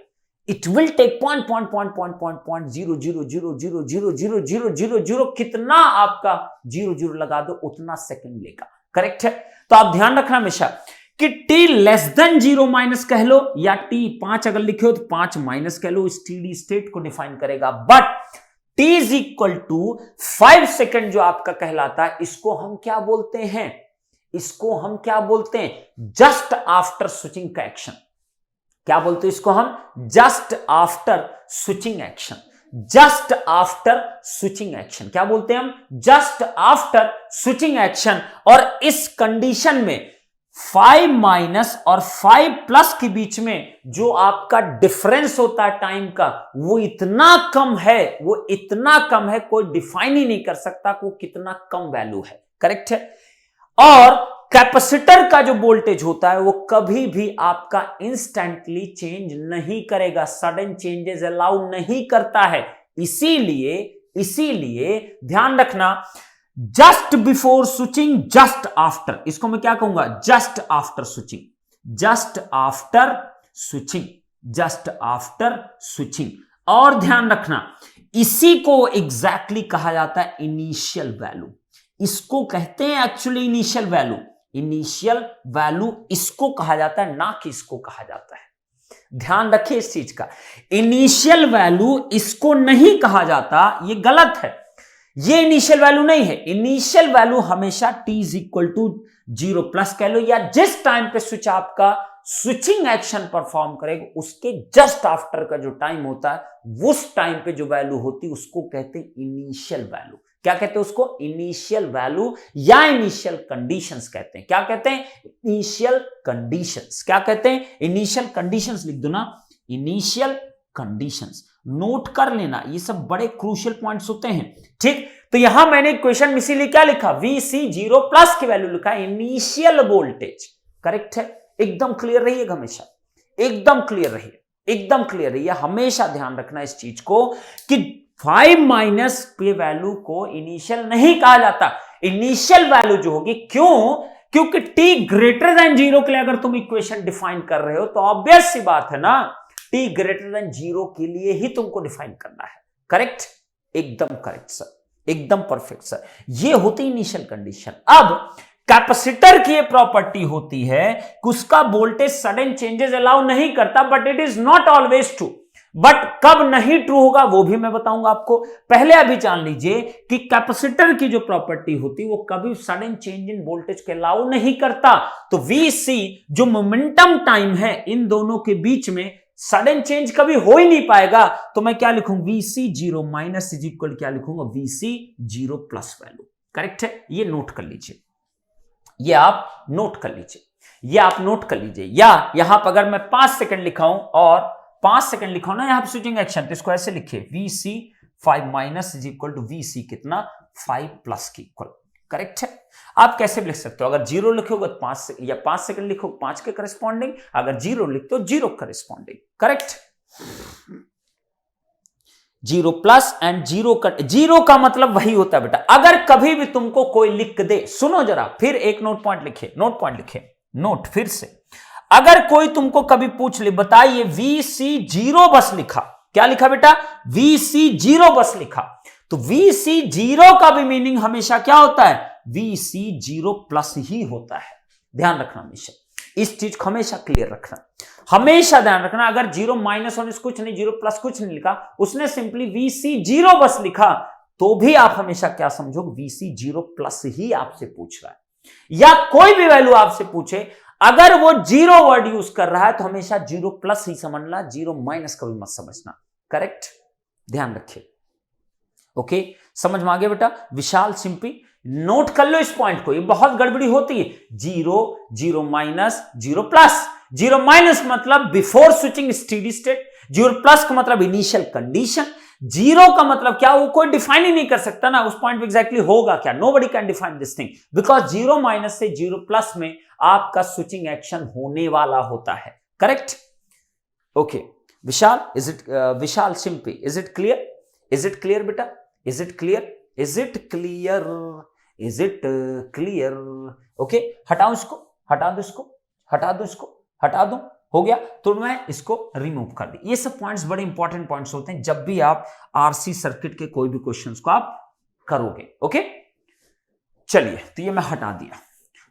इट विल टेक पॉइंट 0.000000000 कितना आपका 0 लगा दो उतना सेकंड लेगा। करेक्ट है, तो आप ध्यान रखना हमेशा कि t लेस देन 0 माइनस कह लो या t 5 अगर लिखे हो तो 5 माइनस कह लो, स्टेडी स्टेट को डिफाइन करेगा। But t is equal to 5 second जो आपका कहलाता है, इसको हम क्या बोलते हैं, इसको हम क्या बोलते हैं, जस्ट आफ्टर स्विचिंग का एक्शन। क्या बोलते हैं इसको हम, just after switching action, just after switching action. क्या बोलते हैं हम, जस्ट आफ्टर स्विचिंग एक्शन। और इस कंडीशन में 5 माइनस और 5 प्लस के बीच में जो आपका डिफरेंस होता है टाइम का, वो इतना कम है, वो इतना कम है, कोई डिफाइन ही नहीं कर सकता कि वो कितना कम वैल्यू है। करेक्ट है। और कैपेसिटर का जो वोल्टेज होता है वो कभी भी आपका इंस्टेंटली चेंज नहीं करेगा, सडन चेंजेस अलाउ नहीं करता है। इसीलिए ध्यान रखना, just before switching, just after, इसको मैं क्या कहूंगा, just after switching, just after switching, just after switching. और ध्यान रखना, इसी को एग्जैक्टली कहा जाता है इनिशियल वैल्यू। इसको कहते हैं actually initial value, initial value इसको कहा जाता है, ना कि इसको कहा जाता है। ध्यान रखिए इस चीज का, इनिशियल वैल्यू इसको नहीं कहा जाता, ये गलत है। ये इनिशियल वैल्यू नहीं है। इनिशियल वैल्यू हमेशा t is equal to 0 plus कह लो, या जिस टाइम पे स्विच आपका स्विचिंग एक्शन परफॉर्म करेगा उसके जस्ट आफ्टर का जो टाइम होता है, उस टाइम पे जो वैल्यू होती है उसको कहते हैं इनिशियल वैल्यू। क्या कहते हैं उसको, इनिशियल वैल्यू या इनिशियल कंडीशंस कहते हैं। क्या कहते हैं, इनिशियल कंडीशंस। क्या कहते हैं, इनिशियल कंडीशंस लिख दो ना, इनिशियल कंडीशंस। नोट कर लेना, ये सब बड़े क्रूशियल पॉइंट्स होते हैं। ठीक, तो यहां मैंने क्वेश्चन में इसीलिए क्या लिखा, VC0 प्लस की वैल्यू लिखा इनिशियल वोल्टेज। करेक्ट है, एकदम क्लियर रहिएगा, हमेशा एकदम क्लियर रहिए, एकदम क्लियर रहिए, हमेशा ध्यान रखना इस चीज को कि 5 माइनस पे वैल्यू को इनिशियल नहीं कहा जाता, इनिशियल वैल्यू जो होगी, क्यों, क्योंकि t ग्रेटर देन 0 के लिए अगर तुम इक्वेशन डिफाइन कर रहे हो तो ऑब्वियस सी बात है ना, t ग्रेटर देन 0 के लिए ही तुमको डिफाइन करना है। करेक्ट, एकदम करेक्ट सर, एकदम परफेक्ट सर, ये होती इनिशियल कंडीशन। अब कैपेसिटर की ये प्रॉपर्टी होती है कि उसका वोल्टेज सडन चेंजेस अलाउ नहीं करता, but it is not always true. But कब नहीं ट्रू होगा वो भी मैं बताऊंगा आपको। पहले अभी जान लीजिए कि कैपेसिटर की जो प्रॉपर्टी होती वो कभी सडन चेंज इन वोल्टेज के अलाउ नहीं करता। तो VC जो मोमेंटम टाइम है इन दोनों के बीच में सडन चेंज कभी हो ही नहीं पाएगा। तो मैं क्या लिखूं, VC0 माइनस इज इक्वल क्या लिखूंगा, VC0 प्लस वैल्यू। करेक्ट है, ये नोट कर लीजिए, ये आप नोट कर लीजिए, ये आप नोट कर लीजिए। या यहां पर अगर मैं 5 सेकंड लिखाऊं और 5 सेकंड लिखाऊं ना यहां पर स्विचिंग एक्शन, तो इसको ऐसे लिखिए, VC5 minus is equal to VC कितना, 5 प्लस की इक्वल। करेक्ट है, आप कैसे भी लिख सकते हो, अगर 0 लिखोगे तो 5 या 5 सेकंड लिखो 5 के करस्पॉन्डिंग, अगर 0 लिखते हो 0 करस्पॉन्डिंग। करेक्ट, 0 प्लस एंड 0 का मतलब वही होता है बेटा। अगर कभी भी तुमको कोई लिख दे, सुनो जरा, फिर एक नोट पॉइंट लिखे, नोट पॉइंट लिखे, नोट फिर से, अगर कोई तुमको कभी पूछ ले, बताइए VC0 बस लिखा, क्या लिखा बेटा, VC0 बस लिखा, तो VC0 का भी मीनिंग हमेशा क्या होता है, VC0 प्लस ही होता है। ध्यान रखना, हमेशा इस चीज को हमेशा क्लियर रखना, हमेशा ध्यान रखना। अगर 0 माइनस होने से कुछ नहीं, 0 प्लस कुछ नहीं लिखा, उसने सिंपली VC0 बस लिखा, तो भी आप हमेशा क्या समझो, VC0 प्लस ही आपसे पूछ रहा है। या कोई भी वैल्यू आपसे पूछे, अगर वो 0 वर्ड यूज कर रहा है तो हमेशा 0 प्लस ही समझना, 0 माइनस कभी मत समझना। करेक्ट, ध्यान रखिए। ओके, समझ में आ गया बेटा। विशाल सिंपी, नोट कर लो इस पॉइंट को, ये बहुत गड़बड़ी होती है। 0 0 माइनस 0 प्लस, 0 माइनस मतलब before switching steady state, 0 plus का मतलब इनिशियल कंडीशन, 0 का मतलब क्या, वो कोई डिफाइन ही नहीं कर सकता ना उस पॉइंट पे एग्जैक्टली होगा क्या, nobody can define this thing, because 0 minus से 0 प्लस में आपका स्विचिंग एक्शन होने वाला होता है। Correct, okay Vishal, is it Vishal Simpi, is it clear, is it clear बेटा, is it clear, is it clear, is it clear. Okay, हटाओ इसको, हटा दो इसको, हटा दो इसको, हटा दो, हो गया। तो मैं इसको रिमूव कर दी। ये सब पॉइंट्स बड़े इंपॉर्टेंट पॉइंट्स होते हैं जब भी आप आरसी सर्किट के कोई भी क्वेश्चंस को आप करोगे। ओके, चलिए, तो ये मैं हटा दिया।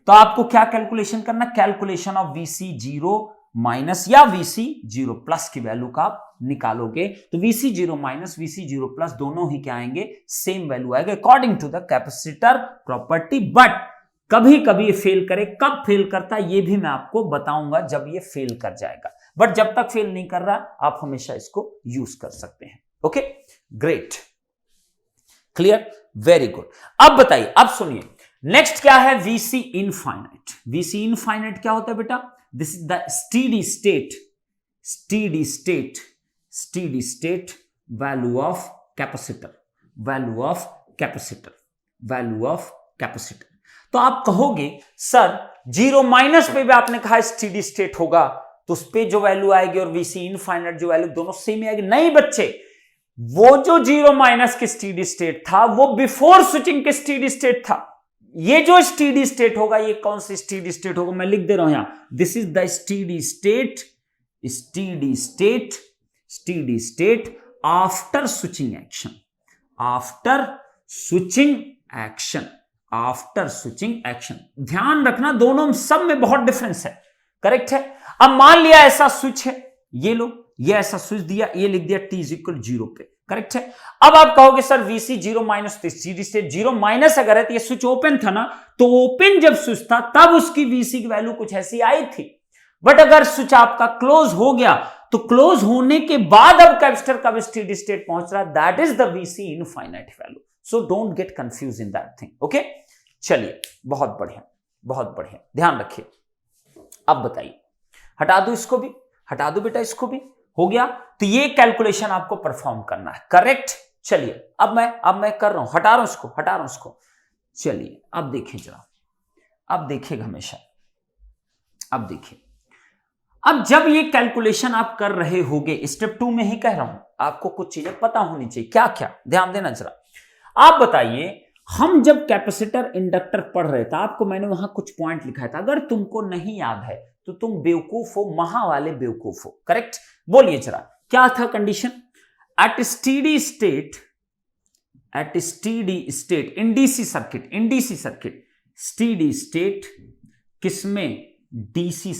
तो आपको क्या कैलकुलेशन करना, कैलकुलेशन ऑफ VC0 माइनस या VC0 प्लस की वैल्यू का आप निकालोगे, तो VC0 माइनस VC0 प्लस दोनों ही क्या आएंगे, सेम वैल्यू आएगा according to the capacitor property. But कभी कभी ये फेल करे, कब फेल करता है ये भी मैं आपको बताऊंगा जब ये फेल कर जाएगा, बट जब तक फेल नहीं कर रहा आप हमेशा इसको यूज कर सकते हैं। Okay, great, clear, very good. अब बताइए, अब सुनिए, नेक्स्ट क्या है, VC इनफाइनाइट। VC इनफाइनाइट क्या होता है बेटा, this is the steady state, steady state, steady state value of capacitor, value of capacitor, value of capacitor. तो आप कहोगे सर 0 माइनस पे भी आपने कहा स्टेडी स्टेट होगा, तो उस पे जो वैल्यू आएगी और VC इनफाइनाइट जो वैल्यू दोनों सेम ही आएगी। नहीं बच्चे, वो जो 0 माइनस की स्टेडी स्टेट था वो बिफोर स्विचिंग के स्टेडी स्टेट था। ये जो स्टेडी स्टेट होगा, ये कौन सी स्टेडी स्टेट होगा, मैं लिख दे रहा हूं यहां, this is the steady state, steady state, steady state after switching action, after switching action, after switching action. ध्यान रखना, दोनों सब में बहुत डिफरेंस है। करेक्ट है। अब मान लिया ऐसा स्विच है, ये लो, ये ऐसा स्विच दिया, ये लिख दिया t इक्वल 0 पे। करेक्ट है। अब आप कहोगे sir VC 0 minus, steady state 0 minus अगर है तो ये स्विच ओपन था ना, तो ओपन जब स्विच था तब उसकी VC की वैल्यू कुछ ऐसी आई थी। बट अगर स्विच आपका क्लोज हो गया तो क्लोज होने के बाद अब कैपेसिटर का स्टेडी स्टेट पहुंच रहा है, that is the VC infinite value. So don't get confuse in that thing. Okay, चलिए, बहुत बढ़िया, बहुत बढ़िया, ध्यान रखिए। अब बताइए, हटा दो इसको भी, हटा दो बेटा इसको भी, हो गया। तो ये कैलकुलेशन आपको परफॉर्म करना है, करेक्ट। चलिए अब मैं कर रहा हूं, हटा रहा हूं उसको। चलिए अब देखिए जरा, अब देखिएगा हमेशा, अब देखिए, अब जब ये कैलकुलेशन आप कर रहे होगे, स्टेप 2 में ही कह रहा हूं, आपको कुछ चीजें पता होनी चाहिए। क्या क्या, ध्यान देना जरा। आप बताइए, हम जब कैपेसिटर इंडक्टर पढ़ रहे थे, आपको मैंने वहां कुछ पॉइंट लिखा था, अगर तुमको नहीं याद है तो तुम बेवकूफ हो, महा वाले बेवकूफ हो, करेक्ट। बोलिए जरा, क्या था condition? At steady state in DC circuit, steady state किसमें? डीसी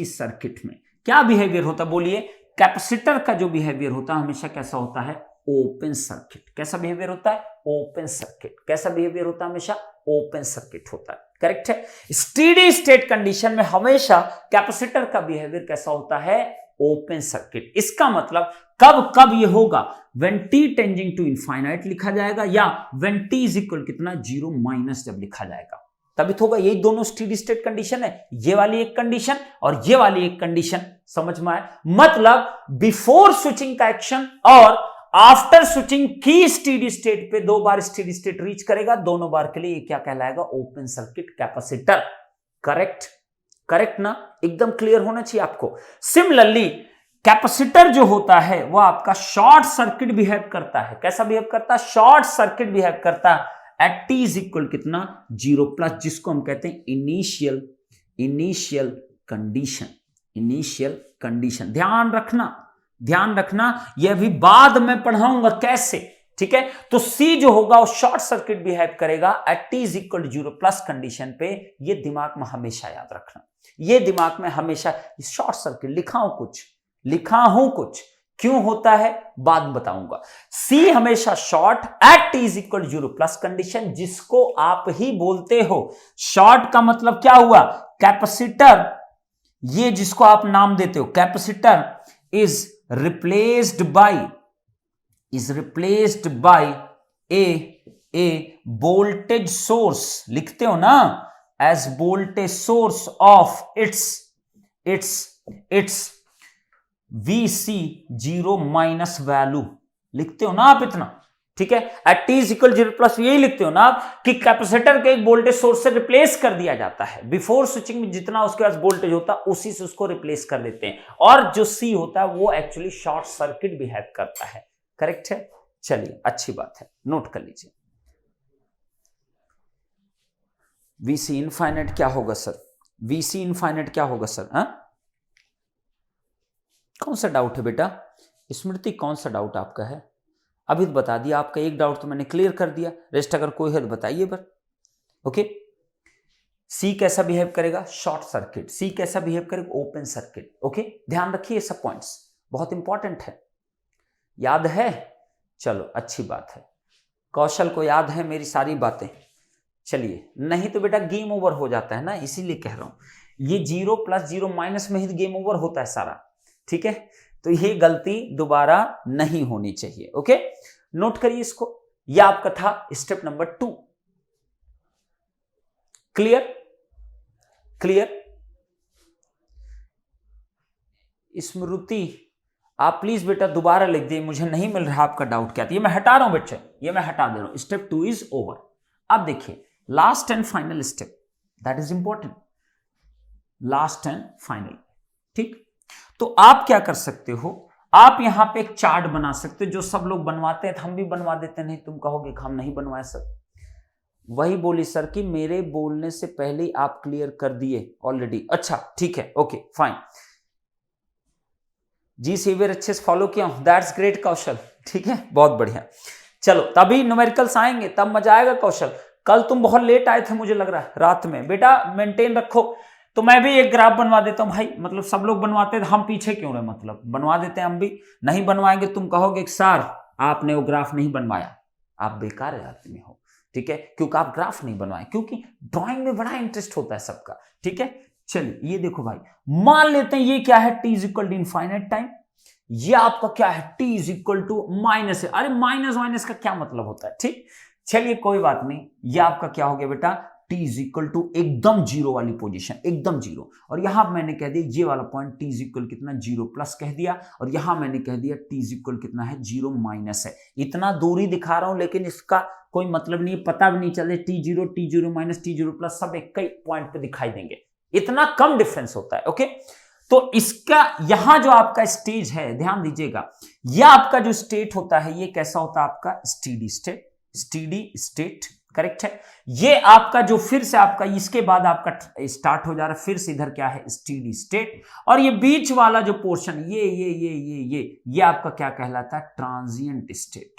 सर्किट में क्या बिहेवियर होता? बोलिए, कैपेसिटर का जो बिहेवियर होता है हमेशा कैसा होता है? Open circuit. कैसा बिहेवियर होता है? Open circuit. कैसा बिहेवियर होता है? हमेशा ओपन सर्किट होता है, करेक्ट है। स्टेडी स्टेट कंडीशन में हमेशा कैपेसिटर का बिहेवियर कैसा होता है? Open circuit. इसका मतलब कब ये होगा? When t tending to infinite लिखा जाएगा, या व्हेन t इज इक्वल कितना? 0 माइनस जब लिखा जाएगा तभी तो होगा। यही दोनों स्टेडी स्टेट कंडीशन है, ये वाली एक कंडीशन और ये वाली एक कंडीशन। समझ में आया? मतलब बिफोर स्विचिंग का एक्शन और आफ्टर स्विचिंग की स्टेडी स्टेट पे 2 बार स्टेडी स्टेट रीच करेगा, दोनों बार के लिए ये क्या कहलाएगा? Open circuit capacitor. करेक्ट ना? एकदम क्लियर होना चाहिए आपको। सिमिलरली कैपेसिटर जो होता है वह आपका शॉर्ट सर्किट बिहेव करता है। कैसा बिहेव करता है? शॉर्ट सर्किट बिहेव करता है एट टी इज इक्वल कितना? 0 प्लस, जिसको हम कहते हैं इनिशियल कंडीशन। ध्यान रखना, यह भी बाद में पढ़ाऊंगा कैसे, ठीक है। तो सी जो होगा वो शॉर्ट सर्किट बिहेव करेगा eight t is equal 0 plus condition पे। ये दिमाग में हमेशा याद रखना, ये दिमाग में हमेशा। शॉर्ट सर्किट लिखा हूं कुछ क्यों होता है बाद में बताऊंगा। सी हमेशा short eight t is equal 0 plus condition, जिसको आप ही बोलते हो शॉर्ट। का मतलब क्या हुआ? कैपेसिटर, ये जिसको आप नाम देते हो capacitor, is replaced by a voltage source. लिखते हो ना, as voltage source of its VC 0 minus value. लिखते हो ना आप इतना, ठीक है। At t is equal 0 plus, यही लिखते हो ना आप कि कैपेसिटर के एक वोल्टेज सोर्स से रिप्लेस कर दिया जाता है। बिफोर स्विचिंग में जितना उसके पास वोल्टेज होता है उसी से उसको रिप्लेस कर देते हैं। और जो सी होता है वो एक्चुअली शॉर्ट सर्किट बिहेव करता है, करेक्ट है। चलिए अच्छी बात है, नोट कर लीजिए। VC इनफाइनाइट क्या होगा सर? VC इनफाइनाइट क्या होगा सर? कौन सा डाउट है बेटा? स्मृति, कौन सा डाउट आपका है? अभी तो बता दिया, आपका एक डाउट तो मैंने क्लियर कर दिया, रेस्ट अगर कोई है तो बताइए पर। ओके, सी कैसा बिहेव करेगा? Short circuit. सी कैसा बिहेव करेगा? Open circuit. ओके, ध्यान रखिए, सब पॉइंट्स बहुत इंपॉर्टेंट है। याद है? चलो अच्छी बात है, कौशल को याद है मेरी सारी बातें। चलिए, नहीं तो बेटा गेम ओवर हो जाता है ना, इसीलिए कह रहा हूं। ये 0 प्लस 0 माइनस में ही गेम ओवर होता है सारा, ठीक है। तो ये गलती दोबारा नहीं होनी चाहिए। ओके, नोट करिए इसको। यह आपका था स्टेप नंबर 2। क्लियर? स्मृति, आप प्लीज बेटा दोबारा लिख दिए, मुझे नहीं मिल रहा आपका डाउट क्या था। ये मैं हटा रहा हूं बच्चे, ये मैं हटा दे रहा हूं। Step 2 is over. अब देखिए last and final step, that is important. Last and final, ठीक। तो आप क्या कर सकते हो? आप यहां पे एक चार्ट बना सकते हो, जो सब लोग बनवाते हैं, हम भी बनवा देते हैं। नहीं, तुम कहोगे हम नहीं बनवाए सर। वही बोली सर कि मेरे बोलने से पहले ही आप क्लियर कर दिए ऑलरेडी। अच्छा ठीक है, ओके फाइन जी, सीवियर अच्छे से फॉलो किया हूं, दैट्स ग्रेट कौशल, ठीक है, बहुत बढ़िया। चलो तभी न्यूमेरिकल्स आएंगे, तब मजा आएगा कौशल। कल तुम बहुत लेट आए थे, मुझे लग रहा है रात में। बेटा मेंटेन रखो। तो मैं भी एक ग्राफ बनवा देता हूं भाई, मतलब सब लोग बनवाते हैं, हम पीछे क्यों रहे? मतलब बनवा देते हैं हम भी। नहीं बनवाएंगे तुम कहोगे सर आपने वो ग्राफ नहीं बनवाया, आप बेकार आदमी हो, ठीक है, क्योंकि आप ग्राफ नहीं बनवाए, क्योंकि ड्राइंग में बड़ा इंटरेस्ट होता है सबका, ठीक है। चलिए ये देखो भाई, मान लेते हैं ये क्या है? T is equal to infinite time. ये आपका क्या है? T is equal to minus है। अरे माइनस का क्या मतलब होता है? ठीक, चलिए कोई बात नहीं। ये आपका क्या हो गया बेटा? t इज इक्वल टू एकदम जीरो वाली पोजीशन, एकदम जीरो, और यहां मैंने कह दिया ये वाला पॉइंट t इज इक्वल कितना जीरो प्लस कह दिया, और यहां मैंने कह दिया t इज इक्वल कितना है जीरो माइनस है। इतना दूरी दिखा रहा हूं लेकिन इसका कोई मतलब नहीं, पता भी नहीं चले t zero minus t zero plus सब एक ही पॉइंट पे दिखाई देंगे, इतना कम डिफरेंस होता है। ओके, तो इसका यहां जो आपका स्टेज है, ध्यान दीजिएगा, यह आपका जो स्टेट होता है ये कैसा होता है आपका steady state, steady state, correct है। ये आपका जो फिर से आपका इसके बाद आपका स्टार्ट हो जा रहा है फिर से इधर क्या है स्टेडी स्टेट, और ये बीच वाला जो पोर्शन ये आपका क्या कहलाता है transient state,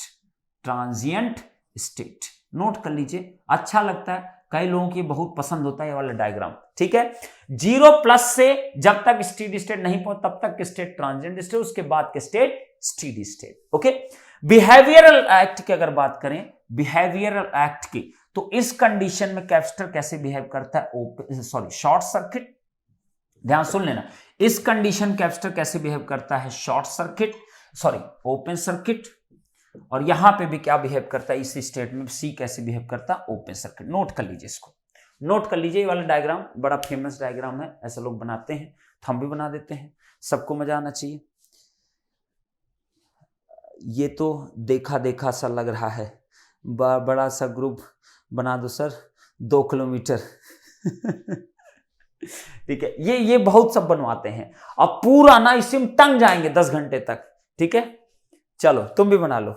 transient state. Note कर लीजिए, अच्छा लगता है, कई लोगों की बहुत पसंद होता है ये वाला डायग्राम, ठीक है। जीरो प्लस से जब तक स्टेडी स्टेट नहीं पहुंच तब तक के स्टेट ट्रांजिएंट स्टेट, उसके बाद के state steady state. Okay, behavioural act की अगर बात करें, बिहेवियरल एक्ट की, तो इस कंडीशन में कैपेसिटर कैसे बिहेव करता है, शॉर्ट सर्किट, ध्यान सुन लेना, इस कंडीशन कैपेसिटर कैसे बिहेव करता है शॉर्ट सर्किट, ओपन सर्किट, और यहां पे भी क्या बिहेव करता है इस स्टेट में सी कैसे बिहेव करता है ओपन सर्किट। नोट कर लीजिए, इसको नोट कर लीजिए, ये वाला डायग्राम बड़ा फेमस डायग्राम है, ऐसे लोग बनाते हैं तो हम भी बना देते हैं, सबको मजा आना चाहिए। ये तो देखा देखा सा लग रहा है, बड़ा सा ग्रुप बना दो सर 2 किलोमीटर ठीक है, ये बहुत सब बनवाते हैं, अब पूरा ना इसी में टंग जाएंगे 10 घंटे तक, ठीक है। चलो तुम भी बना लो,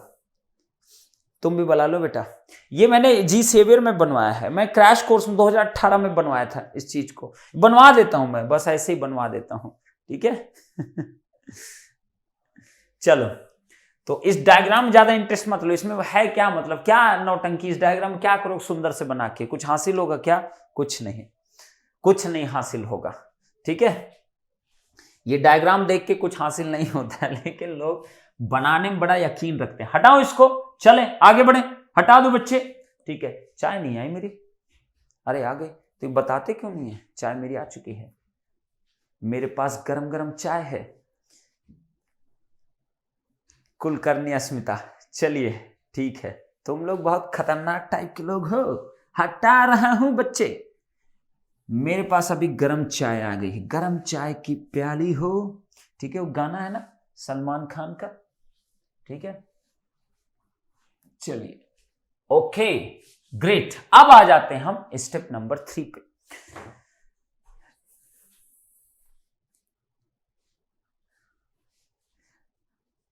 तुम भी बना लो बेटा, ये मैंने जी सेवियर में बनवाया है, मैं क्रैश कोर्स में 2018 में बनवाया था, इस चीज को बनवा देता हूं मैं, बस ऐसे ही बनवा देता हूं, ठीक है चलो, तो इस डायग्राम में ज्यादा इंटरेस्ट मत लो, इसमें है क्या मतलब क्या नौटंकी, इस डायग्राम में क्या करो सुंदर से बना के, कुछ हासिल होगा क्या, कुछ नहीं, कुछ नहीं हासिल होगा, ठीक है। ये डायग्राम देख के कुछ हासिल नहीं होता है, लेकिन लोग बनाने में बड़ा यकीन रखते हैं। हटाओ इसको, चले आगे बढ़े, हटा दो बच्चे, ठीक है। चाय नहीं आई मेरी, अरे आ गई, तो बताते क्यों नहीं है, चाय मेरी आ चुकी है, मेरे पास गरम गरम चाय है। कुलकर्णी अस्मिता, चलिए ठीक है, तुम लोग बहुत खतरनाक टाइप के लोग हो, हटा रहा हूं बच्चे, मेरे पास अभी गरम चाय आ गई है, गरम चाय की प्याली हो, ठीक है, वो गाना है ना सलमान खान का, ठीक है। चलिए ओके ग्रेट, अब आ जाते हैं हम स्टेप नंबर 3 पे।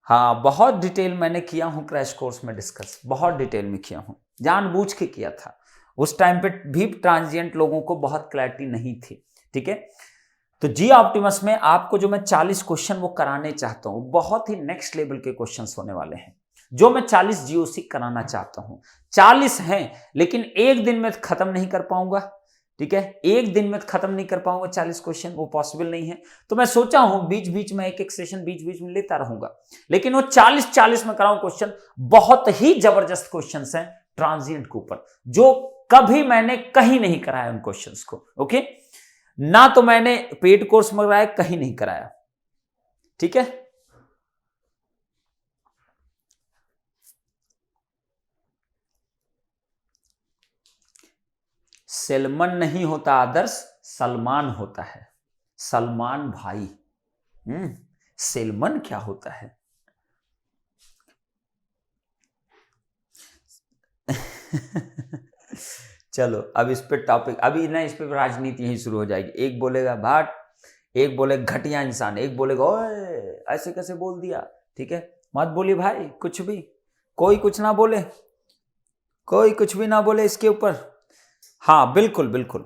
हाँ, बहुत डिटेल मैंने किया हूं क्रैश कोर्स में डिस्कस, बहुत डिटेल में किया हूं, जानबूझ के किया था, उस टाइम पे भी ट्रांजिएंट लोगों को बहुत क्लैरिटी नहीं थी, ठीक है। तो जी ऑप्टिमस में आपको जो मैं 40 क्वेश्चन वो कराने चाहता हूं, बहुत ही नेक्स्ट लेवल के क्वेश्चंस होने वाले हैं, जो मैं 40 जीओसी कराना चाहता हूं। 40 हैं लेकिन एक दिन में खत्म नहीं कर पाऊंगा, ठीक है, एक दिन में खत्म नहीं कर पाऊंगा 40 क्वेश्चन, वो पॉसिबल नहीं है। तो मैं सोचा हूं बीच बीच में एक एक सेशन बीच बीच में लेता रहूंगा, लेकिन वो 40 में कराऊं क्वेश्चन, बहुत ही जबरदस्त क्वेश्चन हैं ट्रांजिएंट के ऊपर, जो कभी मैंने कहीं नहीं कराया उन क्वेश्चंस को, ओके, ना तो मैंने पेड कोर्स में कराया, कहीं नहीं कराया, ठीक है। सलमान नहीं होता आदर्श, सलमान होता है, सलमान भाई, सलमान क्या होता है चलो अब इस पे टॉपिक, अभी ना इस पे राजनीति यही शुरू हो जाएगी, एक बोलेगा भाट, एक बोलेगा घटिया इंसान, एक बोलेगा ओए ऐसे कैसे बोल दिया, ठीक है, मत बोलिए भाई, कुछ भी, कोई कुछ ना बोले, कोई कुछ भी ना बोले इसके ऊपर, हाँ बिल्कुल बिल्कुल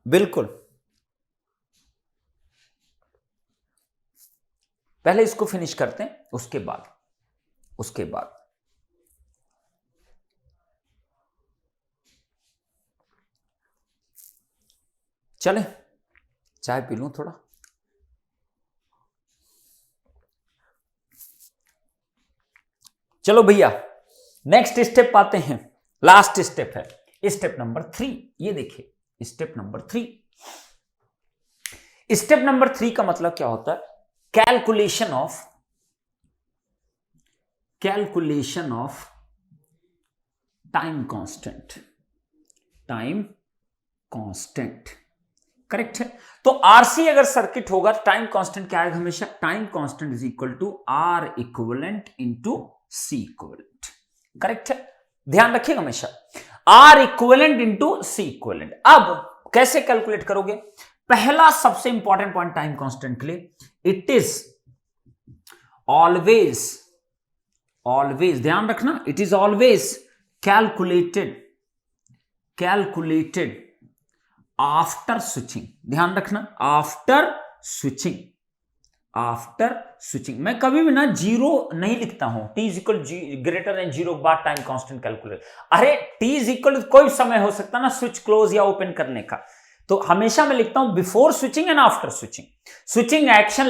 बिल्कुल, पहले इसको फिनिश करते हैं, उसके बाद चले चाय पी लूं थोड़ा। चलो भैया नेक्स्ट स्टेप आते हैं, लास्ट स्टेप है स्टेप नंबर 3, ये देखिए स्टेप नंबर 3। स्टेप नंबर 3 का मतलब क्या होता है, calculation of time constant, time constant. Correct है। तो आरसी अगर सर्किट होगा तो टाइम कांस्टेंट क्या आएगा हमेशा, time constant is equal to R equivalent into C equivalent. Correct है, ध्यान रखिएगा हमेशा R equivalent into C equivalent. अब कैसे कैलकुलेट करोगे, पहला सबसे इंपॉर्टेंट पॉइंट टाइम कांस्टेंट के लिए, इट इज ऑलवेज ध्यान रखना, it is always calculated after switching. ध्यान रखना, आफ्टर स्विचिंग मैं कभी भी ना जीरो नहीं लिखता हूं, T is equal greater than zero के बाद टाइम कांस्टेंट कैलकुलेट। अरे टी इज इक्वल कोई समय हो सकता ना स्विच क्लोज या ओपन करने का, तो हमेशा मैं लिखता हूं before switching and after switching. Switching action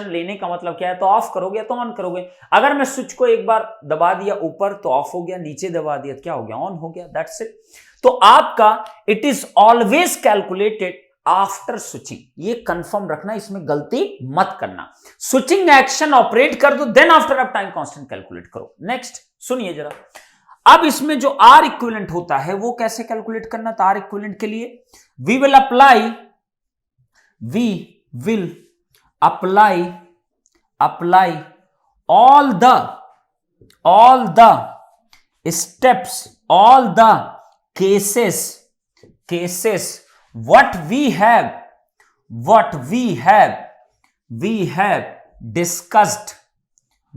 लेने का मतलब क्या है, तो ऑफ करोगे तो ऑन करोगे। अगर मैं स्विच को एक बार दबा दिया ऊपर तो ऑफ हो गया, नीचे दबा दिया तो क्या हो गया, ऑन हो गया, दैट्स इट। तो आपका it is always calculated after switching, ये कंफर्म रखना, इसमें गलती मत करना। स्विचिंग एक्शन ऑपरेट कर दो, देन आफ्टर आप टाइम कांस्टेंट कैलकुलेट करो। नेक्स्ट सुनिए जरा, अब इसमें जो आर इक्विवेलेंट होता है वो कैसे कैलकुलेट करना, तो आर इक्विवेलेंट के लिए we will apply all the steps, all the cases what we have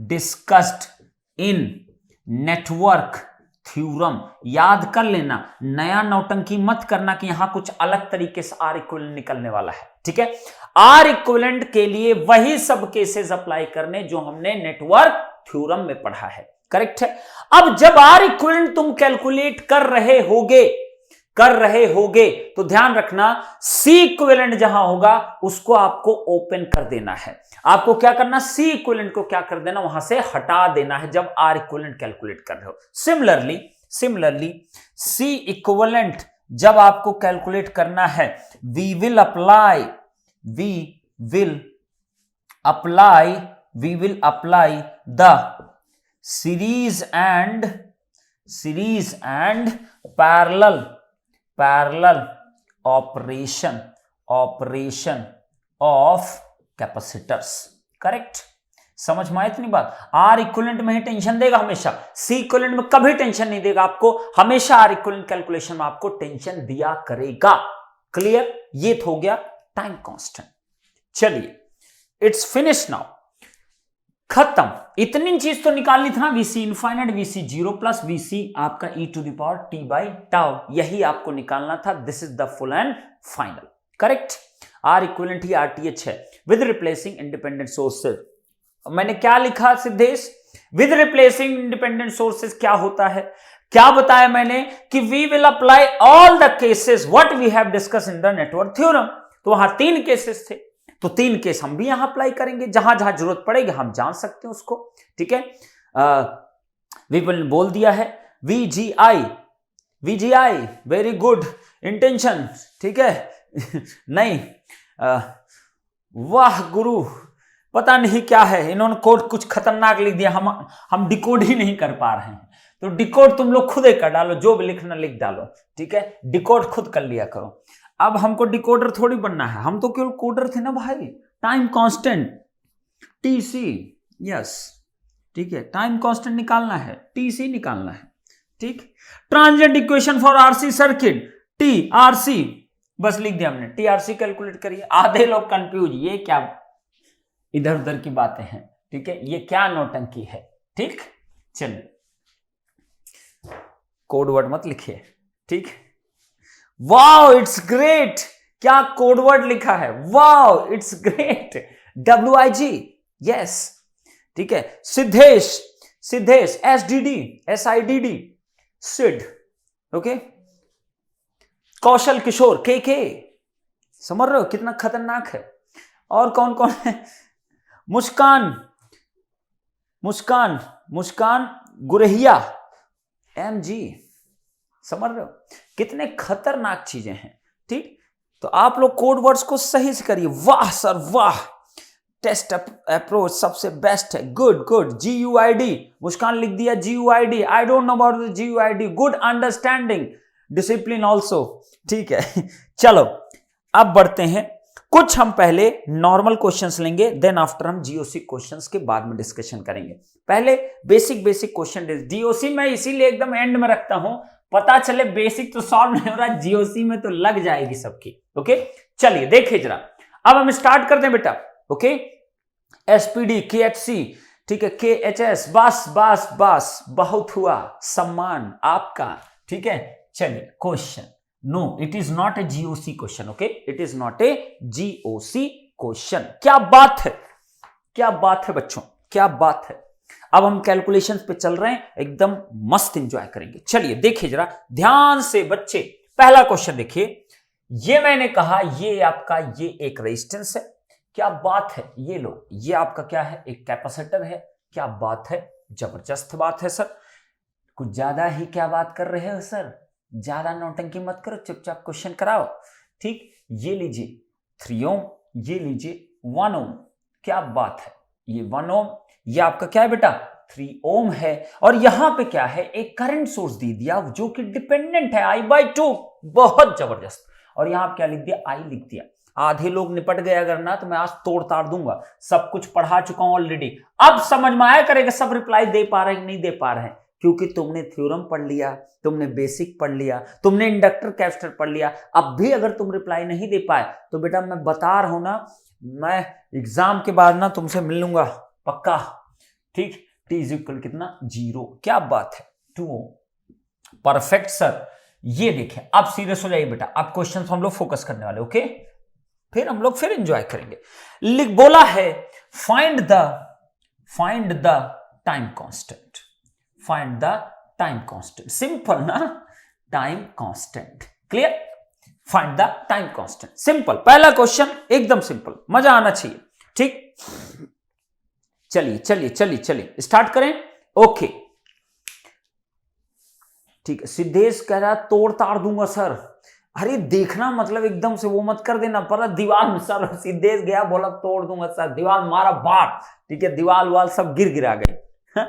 discussed in network theorem. याद कर लेना, नया नौटंकी मत करना कि यहां कुछ अलग तरीके से आर इक्विवेलेंट निकलने वाला है, ठीक है। आर इक्विवेलेंट के लिए वही सब केसेस अप्लाई करने जो हमने नेटवर्क थ्योरम में पढ़ा है। करेक्ट है। अब जब आर इक्विवेलेंट तुम कैलकुलेट कर रहे होगे तो ध्यान रखना, सी इक्विवेलेंट जहां होगा उसको आपको ओपन कर देना है। आपको क्या करना, सी इक्विवेलेंट को क्या कर देना, वहां से हटा देना है जब आर इक्विवेलेंट कैलकुलेट कर रहे हो। सिमिलरली सी इक्विवेलेंट जब आपको कैलकुलेट करना है, we will apply the series and parallel operation of capacitors. Correct, समझ में आए इतनी बात। आर इक्विवेलेंट में ही टेंशन देगा हमेशा, सी इक्विवेलेंट में कभी टेंशन नहीं देगा आपको, हमेशा आर इक्विवेलेंट कैलकुलेशन में आपको टेंशन दिया करेगा। क्लियर, ये हो गया टाइम कांस्टेंट। चलिए इट्स फिनिश नाउ, खत्म। इतनी चीज तो निकालनी थी ना, VC infinite, VC 0 plus VC आपका e to the power t by tau, यही आपको निकालना था। This is the full and final. Correct, R equivalent ही आरटीएच है विद रिप्लेसिंग इंडिपेंडेंट सोर्सेज। मैंने क्या लिखा Siddhesh, with replacing independent sources क्या होता है, क्या बताया मैंने कि we will apply all the cases what we have discuss in the network theorem. तो वहां 3 केसेस थे, तो 3 केस हम भी यहां अप्लाई करेंगे, जहां जहां जरूरत पड़ेगी हम जान सकते हैं उसको, ठीक है। विपिन बोल दिया है वीजीआई, वेरी गुड इंटेंशन, ठीक है। नहीं, वाह गुरु, पता नहीं क्या है, इन्होंने कोड कुछ खतरनाक लिख दिया, हम डिकोड ही नहीं कर पा रहे हैं। तो डिकोड तुम लोग खुद ही कर डालो, जो भी लिखना लिख डालो, ठीक है, डिकोड खुद कर लिया करो। अब हमको डिकोडर थोड़ी बनना है, हम तो केवल कोडर थे ना भाई। टाइम कांस्टेंट टीसी, यस, ठीक है, टाइम कांस्टेंट निकालना है, टीसी निकालना है, ठीक। Transient equation for RC circuit, TRC, बस लिख दिया हमने, टीआरसी कैलकुलेट करिए। आधे लोग कंफ्यूज, ये क्या इधर उधर की बातें हैं, ठीक है, ये क्या नौटंकी है, ठीक। चलिए कोड वर्ड मत लिखिए, ठीक। वाओ इट्स ग्रेट, क्या कोड वर्ड लिखा है, wow it's great, WIG, yes, ठीक है। Siddhesh, SDD, SIDD, Sid, okay. Kaushal Kishore, KK, समझ रहे हो कितना खतरनाक है। और कौन कौन है, मुस्कान गुरहिया, MG, समझ रहे हो कितने खतरनाक चीजें हैं, ठीक। तो आप लोग कोड वर्ड्स को सही से करिए। वाह सर वाह, टेस्ट अप्रोच सबसे बेस्ट है, गुड GUID, मुस्कान लिख दिया GUID, I don't know about GUID, good understanding, discipline also, ठीक है। चलो अब बढ़ते हैं, कुछ हम पहले नॉर्मल क्वेश्चंस लेंगे, देन आफ्टर हम जीओसी क्वेश्चंस के बाद में डिस्कशन करेंगे। पहले बेसिक क्वेश्चन, जीओसी मैं इसीलिए एकदम एंड में रखता हूं, पता चले बेसिक तो सॉल्व नहीं हो रहा, जीओसी में तो लग जाएगी सबकी। ओके चलिए देखिए जरा, अब हम स्टार्ट करते हैं बेटा। ओके एसपीडी, केएचसी, ठीक है, केएचएस, बस बस बस बहुत हुआ, सम्मान आपका, ठीक है। चलिए question, no it is not a GOC question, okay it is not a GOC question. क्या बात है, क्या बात है बच्चों, क्या बात है। अब हम कैलकुलेशंस पे चल रहे हैं, एकदम मस्त एंजॉय करेंगे। चलिए देखिए जरा ध्यान से बच्चे, पहला क्वेश्चन देखिए, ये मैंने कहा ये आपका ये एक रेजिस्टेंस है, क्या बात है, ये लो ये आपका क्या है, एक कैपेसिटर है, क्या बात है, जबरदस्त बात है सर। कुछ ज्यादा ही क्या बात कर रहे हो सर, ज्यादा नौटंकी मत करो, चुपचाप क्वेश्चन कराओ, ठीक। ये लीजिए 3 ओम, ये लीजिए 1 ओम, क्या बात है, ये 1 ओम, ये आपका क्या है बेटा 3 ओम है, और यहां पे क्या है, एक करंट सोर्स दे दिया जो कि डिपेंडेंट है I/2, बहुत जबरदस्त। और यहां पे क्या लिख दिया, I लिख दिया। आधे लोग निपट गए अगर ना तो मैं आज तोड़ ताड़ दूंगा, सब कुछ पढ़ा चुका हूं ऑलरेडी। अब समझ में आया करेगा सब रिप्लाई दे पा रहे हैं नहीं दे पा रहे हैं, क्योंकि तुमने थ्योरम पढ़ लिया, तुमने बेसिक पढ़ लिया, तुमने इंडक्टर कैपेसिटर पढ़ लिया। अब भी अगर तुम रिप्लाई नहीं दे पाए तो बेटा मैं बता रहा हूं ना, मैं एग्जाम के बाद ना तुमसे मिल लूंगा पक्का, ठीक। टी इज इक्वल कितना 0, क्या बात है 2 ओम, परफेक्ट सर। ये देखें अब सीरियस हो जाइए बेटा, अब क्वेश्चन हम लोग फोकस करने वाले, ओके फिर हम लोग फिर एंजॉय करेंगे। लिख बोला है find the time constant, find the time constant, simple ना, time constant, clear, find the time constant, simple. पहला क्वेश्चन एकदम सिंपल, मजा आना चाहिए, ठीक। चलिए चलिए चलिए चलिए स्टार्ट करें, ओके ठीक है। सिद्धेश कह रहा तोड़ ताड़ दूंगा सर, अरे देखना मतलब एकदम से वो मत कर देना, पर दीवार में सर, सिद्धेश गया बोला तोड़ दूंगा सर, दीवार मारा बाढ़, ठीक है, दीवार वाल सब गिरा गए।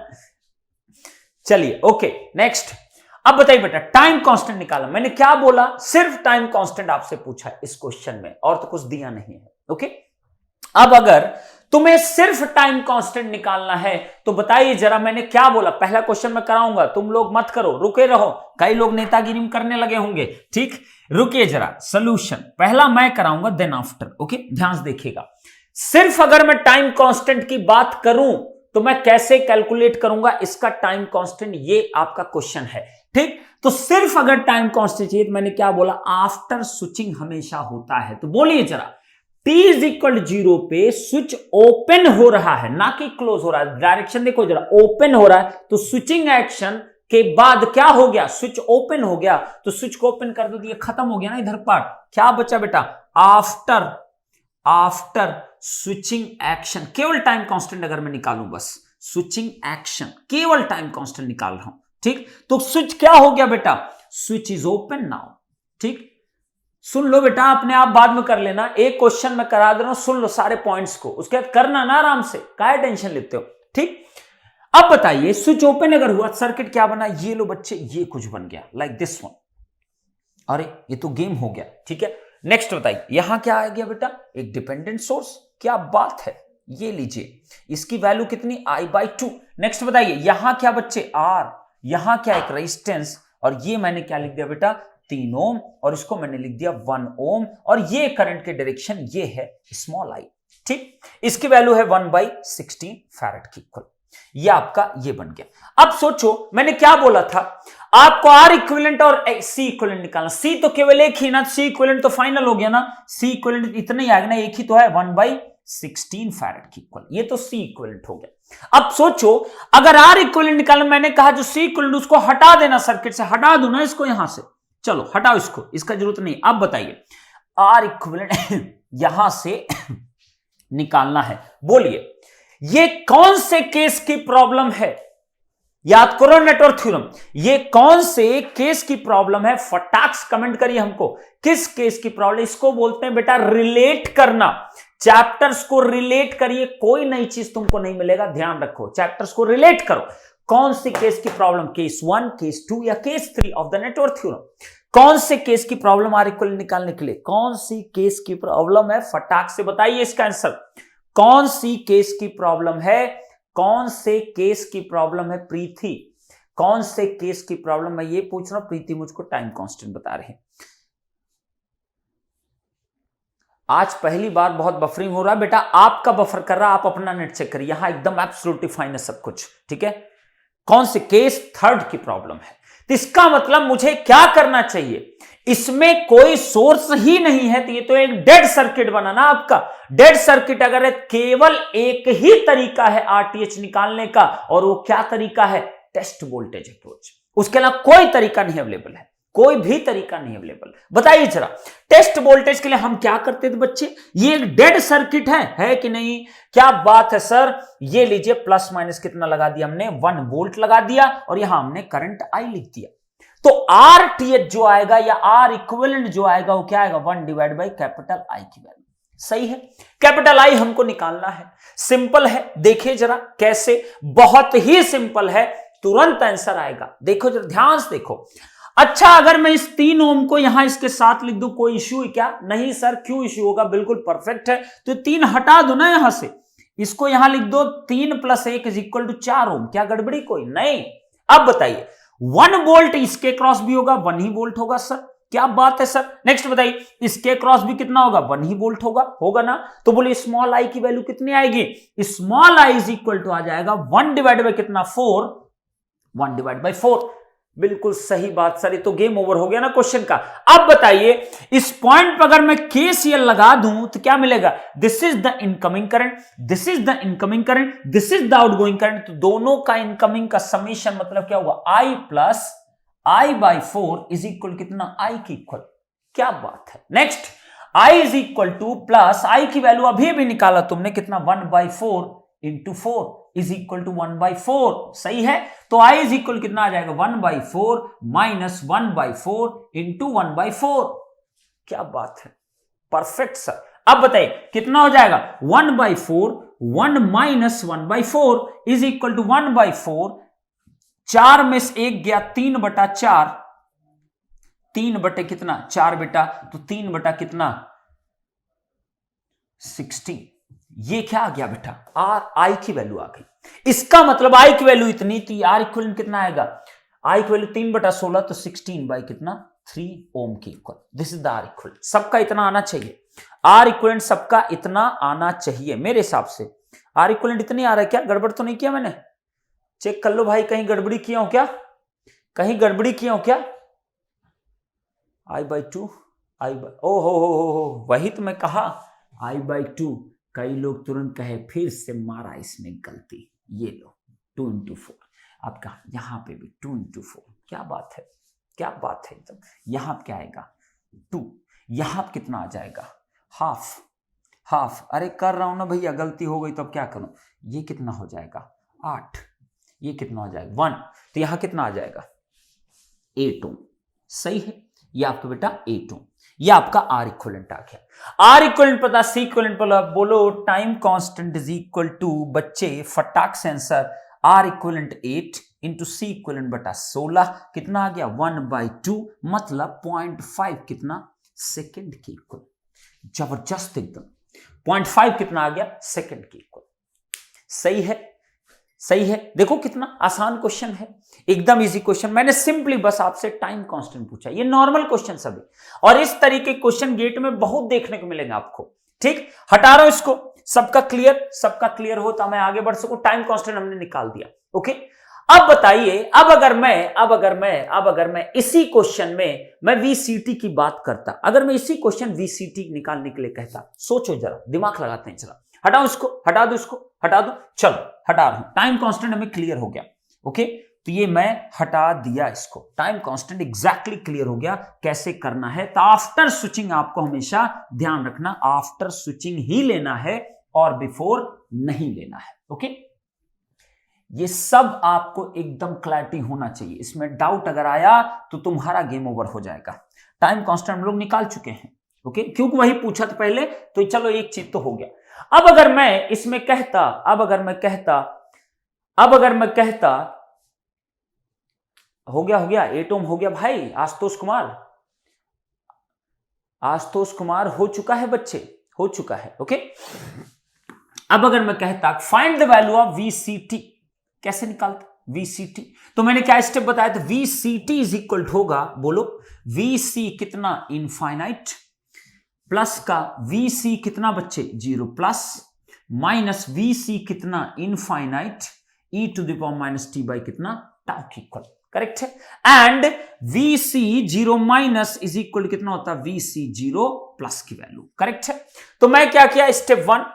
चलिए ओके नेक्स्ट, अब बताइए बेटा टाइम कांस्टेंट निकाला, मैंने क्या बोला, सिर्फ टाइम कांस्टेंट आपसे पूछा है इस क्वेश्चन में, और तो कुछ दिया नहीं है, ओके। अब अगर तुम्हें सिर्फ टाइम कांस्टेंट निकालना है तो बताइए जरा, मैंने क्या बोला, पहला क्वेश्चन मैं कराऊंगा, तुम लोग मत करो, रुके रहो, कई लोग नेतागिरी करने लगे होंगे, ठीक, रुकिए जरा, सॉल्यूशन पहला मैं कराऊंगा देन आफ्टर, ओके ध्यान से देखिएगा। सिर्फ अगर मैं टाइम कांस्टेंट की बात करूं तो मैं कैसे कैलकुलेट करूंगा इसका टाइम कांस्टेंट, ये आपका क्वेश्चन है, ठीक। तो सिर्फ अगर टाइम कांस्टेंट चाहिए तो मैंने क्या बोला, आफ्टर स्विचिंग हमेशा होता है, तो बोलिए जरा, T इज इक्वल 0 पे स्विच ओपन हो रहा है ना कि क्लोज हो रहा है, डायरेक्शन देखो जरा, ओपन हो रहा है, तो स्विचिंग एक्शन के बाद क्या हो गया, स्विच ओपन हो गया, तो स्विच को ओपन कर दो तो ये खत्म हो गया ना इधर पार्ट, क्या बचा बेटा, आफ्टर स्विचिंग एक्शन, केवल टाइम कांस्टेंट अगर मैं निकालूं, बस स्विचिंग एक्शन, केवल टाइम कांस्टेंट निकाल रहा हूं, ठीक। तो स्विच क्या हो गया बेटा, स्विच इज ओपन नाउ, ठीक। सुन लो बेटा, अपने आप बाद में कर लेना, एक क्वेश्चन मैं करा दे रहा हूं, सुन लो सारे पॉइंट्स को, उसके बाद करना ना आराम से, काहे टेंशन लेते हो, ठीक। अब बताइए स्विच ओपन अगर हुआ, सर्किट क्या बना, ये लो बच्चे, ये कुछ बन गया लाइक दिस वन, अरे ये तो गेम हो गया, ठीक है। नेक्स्ट बताइए यहां क्या आ गया बेटा, एक डिपेंडेंट सोर्स, क्या बात है, ये लीजिए, इसकी वैल्यू कितनी I/2। नेक्स्ट बताइए यहां क्या बच्चे, R, यहां क्या एक रेजिस्टेंस, और ये मैंने क्या लिख दिया बेटा 3 ओम, और इसको मैंने लिख दिया 1 ओम, और ये करंट के डायरेक्शन ये है स्मॉल i, ठीक। इसकी वैल्यू है 1/16 फैरेड की इक्वल, ये आपका ये बन गया। अब सोचो मैंने क्या बोला था, आपको R इक्विवेलेंट और C इक्विवेलेंट निकालना, C तो केवल एक ही ना, C इक्विवेलेंट तो फाइनल हो गया ना, C इक्विवेलेंट इतना ही आएगा ना, एक ही तो है 1/16 फैरेड की इक्वल, ये तो C इक्विवेलेंट हो गया। अब सोचो अगर R इक्विवेलेंट निकालना, मैंने कहा जो C इक्विवेलेंट उसको हटा देना, सर्किट से हटा दो ना इसको, यहां से चलो हटाओ इसको, इसका जरूरत नहीं। अब बताइए R इक्विवेलेंट यहां से निकालना है, बोलिए ये कौन से केस की प्रॉब्लम है, याद करो नेटवर्क थ्योरम, ये कौन से केस की प्रॉब्लम है, फटाक से कमेंट करिए हमको, किस केस की प्रॉब्लम, इसको बोलते हैं बेटा रिलेट करना, चैप्टर्स को रिलेट करिए, कोई नई चीज तुमको नहीं मिलेगा, ध्यान रखो, चैप्टर्स को रिलेट करो, कौन सी केस की प्रॉब्लम, केस 1, केस 2 या case 3 of the network theorem, कौन से केस की प्रॉब्लम आर इक्वल निकालने के लिए, कौन सी केस की प्रॉब्लम है, फटाक से बताइए इसका आंसर। कौन सी केस की प्रॉब्लम है, कौन से केस की प्रॉब्लम है प्रीति, कौन से केस की प्रॉब्लम है, ये पूछ रहा हूं। प्रीति मुझको टाइम कांस्टेंट बता रहे हैं। आज पहली बार बहुत बफरिंग हो रहा है बेटा, आपका बफर कर रहा है, आप अपना नेट चेक करिए, यहां एकदम एब्सोल्युटली फाइन है सब कुछ, ठीक है। कौन से केस, थर्ड की प्रॉब्लम है, तो इसका मतलब मुझे क्या करना चाहिए, इसमें कोई सोर्स ही नहीं है, तो ये तो एक डेड सर्किट बना ना आपका। डेड सर्किट अगर है, केवल एक ही तरीका है आरटीएच निकालने का, और वो क्या तरीका है, टेस्ट वोल्टेज अप्रोच। उसके अलावा कोई तरीका नहीं अवेलेबल है, कोई भी तरीका नहीं अवेलेबल। बताइए जरा, टेस्ट वोल्टेज के लिए हम क्या करते थे बच्चे, ये एक डेड सर्किट है कि नहीं, क्या बात है सर। ये लीजिए प्लस माइनस कितना लगा दिया हमने, 1 वोल्ट लगा दिया, और यहां हमने करंट आई लिख दिया। तो आरटीएच जो आएगा या आर इक्विवेलेंट जो आएगा वो क्या आएगा, 1 डिवाइड बाई कैपिटल आई की वैल्यू। सही है, कैपिटल आई हमको निकालना है, सिंपल है। देखिए जरा कैसे, बहुत ही सिंपल है, तुरंत आंसर आएगा। देखो जरा ध्यान से देखो। अच्छा, अगर मैं इस 3 ओम को यहां इसके साथ लिख दूं, कोई इश्यू है क्या, नहीं सर, क्यों इश्यू होगा, बिल्कुल परफेक्ट है। तो 3 हटा दो ना यहां से, इसको यहां लिख दो, 3 + 1 = 4 ओम। क्या गड़बड़ी कोई नहीं। अब बताइए 1 वोल्ट इसके क्रॉस भी होगा, 1 ही वोल्ट होगा सर, क्या बात है सर। नेक्स्ट बताइए, इसके क्रॉस भी कितना होगा, 1 ही वोल्ट होगा ना। तो बोले स्मॉल आई की वैल्यू कितनी आएगी, स्मॉल आई = आ जाएगा 1 डिवाइड बाई कितना, 4, 1 डिवाइड बाई 4। बिल्कुल सही बात सर, ये तो गेम ओवर हो गया ना क्वेश्चन का। अब बताइए इस पॉइंट पर अगर मैं केसीएल लगा दूं तो क्या मिलेगा, this is the incoming current, this is the incoming current, this is the outgoing current. तो दोनों का इनकमिंग का समेशन मतलब क्या हुआ, I + I/4 = कितना, I की इक्वल। क्या बात है। नेक्स्ट, I = प्लस I की वैल्यू अभी भी निकाला तुमने, कितना, 1/4 × 4 = 1/4। सही है, तो I = कितना आ जाएगा, 1/4 - 1/4 × 1/4। क्या बात है, परफेक्ट सर। अब बताइए कितना हो जाएगा, 1/4, 1 - 1/4 = 1/4। 4 में से 1 गया, 3/4, 3 बटे कितना, 4 बेटा, तो 3 बटा कितना, 16। ये क्या आ गया बेटा, आर आई की वैल्यू आ गई। इसका मतलब आई की वैल्यू इतनी, तो आर इक्वल कितना आएगा, आई की वैल्यू 3/16, तो 16 बाई कितना, 3 ओम की इक्वल। This is the R equal. सबका इतना आना चाहिए, आर इक्वल सबका इतना आना चाहिए मेरे हिसाब से। आर इक्वल इतनी आ रहा है क्या, गड़बड़ तो नहीं किया मैंने, चेक कर लो भाई, कहीं गड़बड़ी किया हो क्या, कहीं गड़बड़ी किया हो क्या। I/2, ओ हो, वही तो मैं कहा, I/2। कई लोग तुरंत कहे फिर से मारा इसमें गलती, ये लो 2 × 4, आपका यहां पे भी 2 × 4। क्या बात है, क्या बात है एकदम। यहां क्या आएगा, 2, यहां कितना आ जाएगा, हाफ। अरे कर रहा हूं ना भैया, गलती हो गई तो अब क्या करूं। ये कितना हो जाएगा, 8, ये कितना हो जाएगा, 1, तो यहां कितना आ जाएगा, 8 ओम। सही है, ये आपका बेटा 8 ओम। ये आपका आर इक्वलेंट आ गया। आर इक्वलेंट पता, सी इक्वलेंट बोलो, टाइम कांस्टेंट = बच्चे फटाक से answer, R equivalent 8 × C equivalent बटा 16 कितना आ गया, 1/2, मतलब 0.5 कितना, सेकंड की इक्वल। जबरदस्त एकदम, 0.5 कितना आ गया, सेकंड की इक्वल। सही है, सही है। देखो कितना आसान क्वेश्चन है, एकदम इजी क्वेश्चन। मैंने सिंपली बस आपसे टाइम कांस्टेंट पूछा, ये नॉर्मल क्वेश्चन सभी, और इस तरीके क्वेश्चन गेट में बहुत देखने को मिलेंगे आपको। ठीक, हटा रहा हूं इसको, सबका क्लियर हो तो मैं आगे बढ़ सकूं। टाइम कांस्टेंट हमने निकाल दिया, ओके। अब बताइए, अब अगर मैं इसी क्वेश्चन में मैं वीसीटी की बात करता, अगर मैं इसी क्वेश्चन वीसीटी निकालने के लिए कहता, सोचो जरा, दिमाग लगाते हैं जरा। हटाओ इसको, हटा दो इसको, हटा दो, चलो हटा रहा हूं। टाइम कांस्टेंट हमें क्लियर हो गया, ओके। तो ये मैं हटा दिया इसको, टाइम कांस्टेंट एग्जैक्टली क्लियर हो गया कैसे करना है। तो आफ्टर स्विचिंग आपको हमेशा ध्यान रखना, आफ्टर स्विचिंग ही लेना है और बिफोर नहीं लेना है, ओके। ये सब आपको एकदम क्लैरिटी होना चाहिए, इसमें डाउट अगर आया तो तुम्हारा गेम ओवर हो जाएगा। टाइम कांस्टेंट हम लोग निकाल चुके हैं, ओके, क्योंकि वही पूछा था पहले, तो चलो एक चीज तो हो गया। अब अगर मैं इसमें कहता, अब अगर मैं कहता हो गया 8 ओम हो गया भाई, आशुतोष कुमार, आशुतोष कुमार हो चुका है बच्चे, हो चुका है। ओके, अब अगर मैं कहता find the value of VCT, कैसे निकालते VCT? तो मैंने क्या स्टेप बताया था, VCT इज इक्वल होगा, बोलो VC कितना इनफाइनाइट प्लस का VC कितना बच्चे 0 प्लस माइनस VC कितना इनफाइनाइट e⁻t बाई कितना टाउ की इक्वल, करेक्ट है। And VC 0 minus is equal कितना होता है VC 0 प्लस की वैल्यू, करेक्ट है। तो मैं क्या किया, स्टेप 1,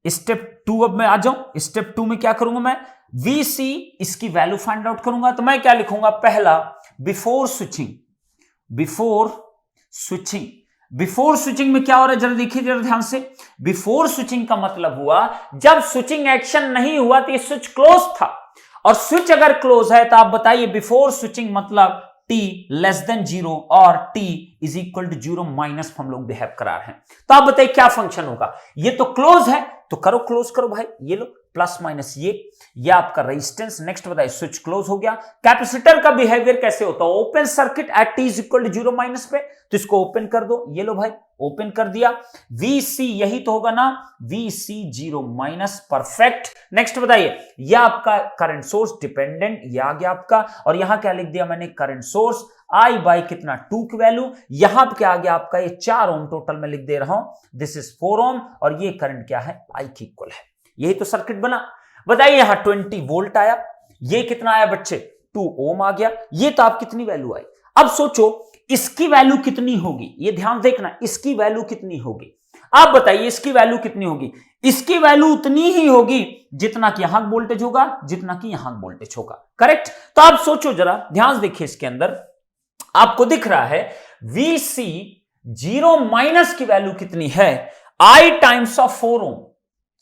स्टेप 2 अब मैं आ जाऊं, स्टेप 2 में क्या करूंगा मैं, VC इसकी वैल्यू फाइंड आउट करूंगा। तो मैं क्या लिखूंगा, पहला before switching, before switching, before switching में क्या हो रहा है जरा देखिए जरा ध्यान से। बिफोर स्विचिंग का मतलब हुआ जब स्विचिंग एक्शन नहीं हुआ तो ये स्विच क्लोज था, और स्विच अगर क्लोज है तो आप बताइए बिफोर स्विचिंग मतलब t लेस देन 0 और t is equal to 0 minus हम लोग बिहेव करा रहे हैं। तो आप बताइए क्या फंक्शन होगा, ये तो क्लोज है तो करो क्लोज करो भाई, ये लो प्लस माइनस ये आपका रेजिस्टेंस। नेक्स्ट बताइए स्विच क्लोज हो गया। कैपेसिटर का बिहेवियर कैसे होता है, open circuit at t is equal to 0 minus पे, तो इसको ओपन कर दो, ये लो भाई ओपन कर दिया। VC यही तो होगा ना, VC 0 माइनस, परफेक्ट। नेक्स्ट बताइए, यह आपका करंट सोर्स डिपेंडेंट, यह आ गया आपका, और यहां क्या लिख दिया मैंने, करंट सोर्स I बाई कितना 2 की वैल्यू, यहां पे क्या आ गया आपका, ये 4 ओम टोटल में लिख दे रहा हूं, दिस इज 4 ओम, और ये करंट क्या है I की इक्वल है। यही तो सर्किट बना। बताइए यहां 20 वोल्ट आया, ये कितना आया बच्चे 2 ओम आ गया, ये तो आप कितनी वैल्यू आई। अब सोचो इसकी वैल्यू कितनी होगी, ये ध्यान देखना, इसकी वैल्यू कितनी होगी, आप बताइए इसकी वैल्यू कितनी होगी। इसकी वैल्यू उतनी ही होगी जितना कि यहां वोल्टेज होगा, जितना कि यहां वोल्टेज होगा, करेक्ट। तो आप सोचो जरा ध्यान से देखिए, इसके अंदर आपको दिख रहा है VC 0 माइनस की वैल्यू कितनी है, I times of 4 ohm,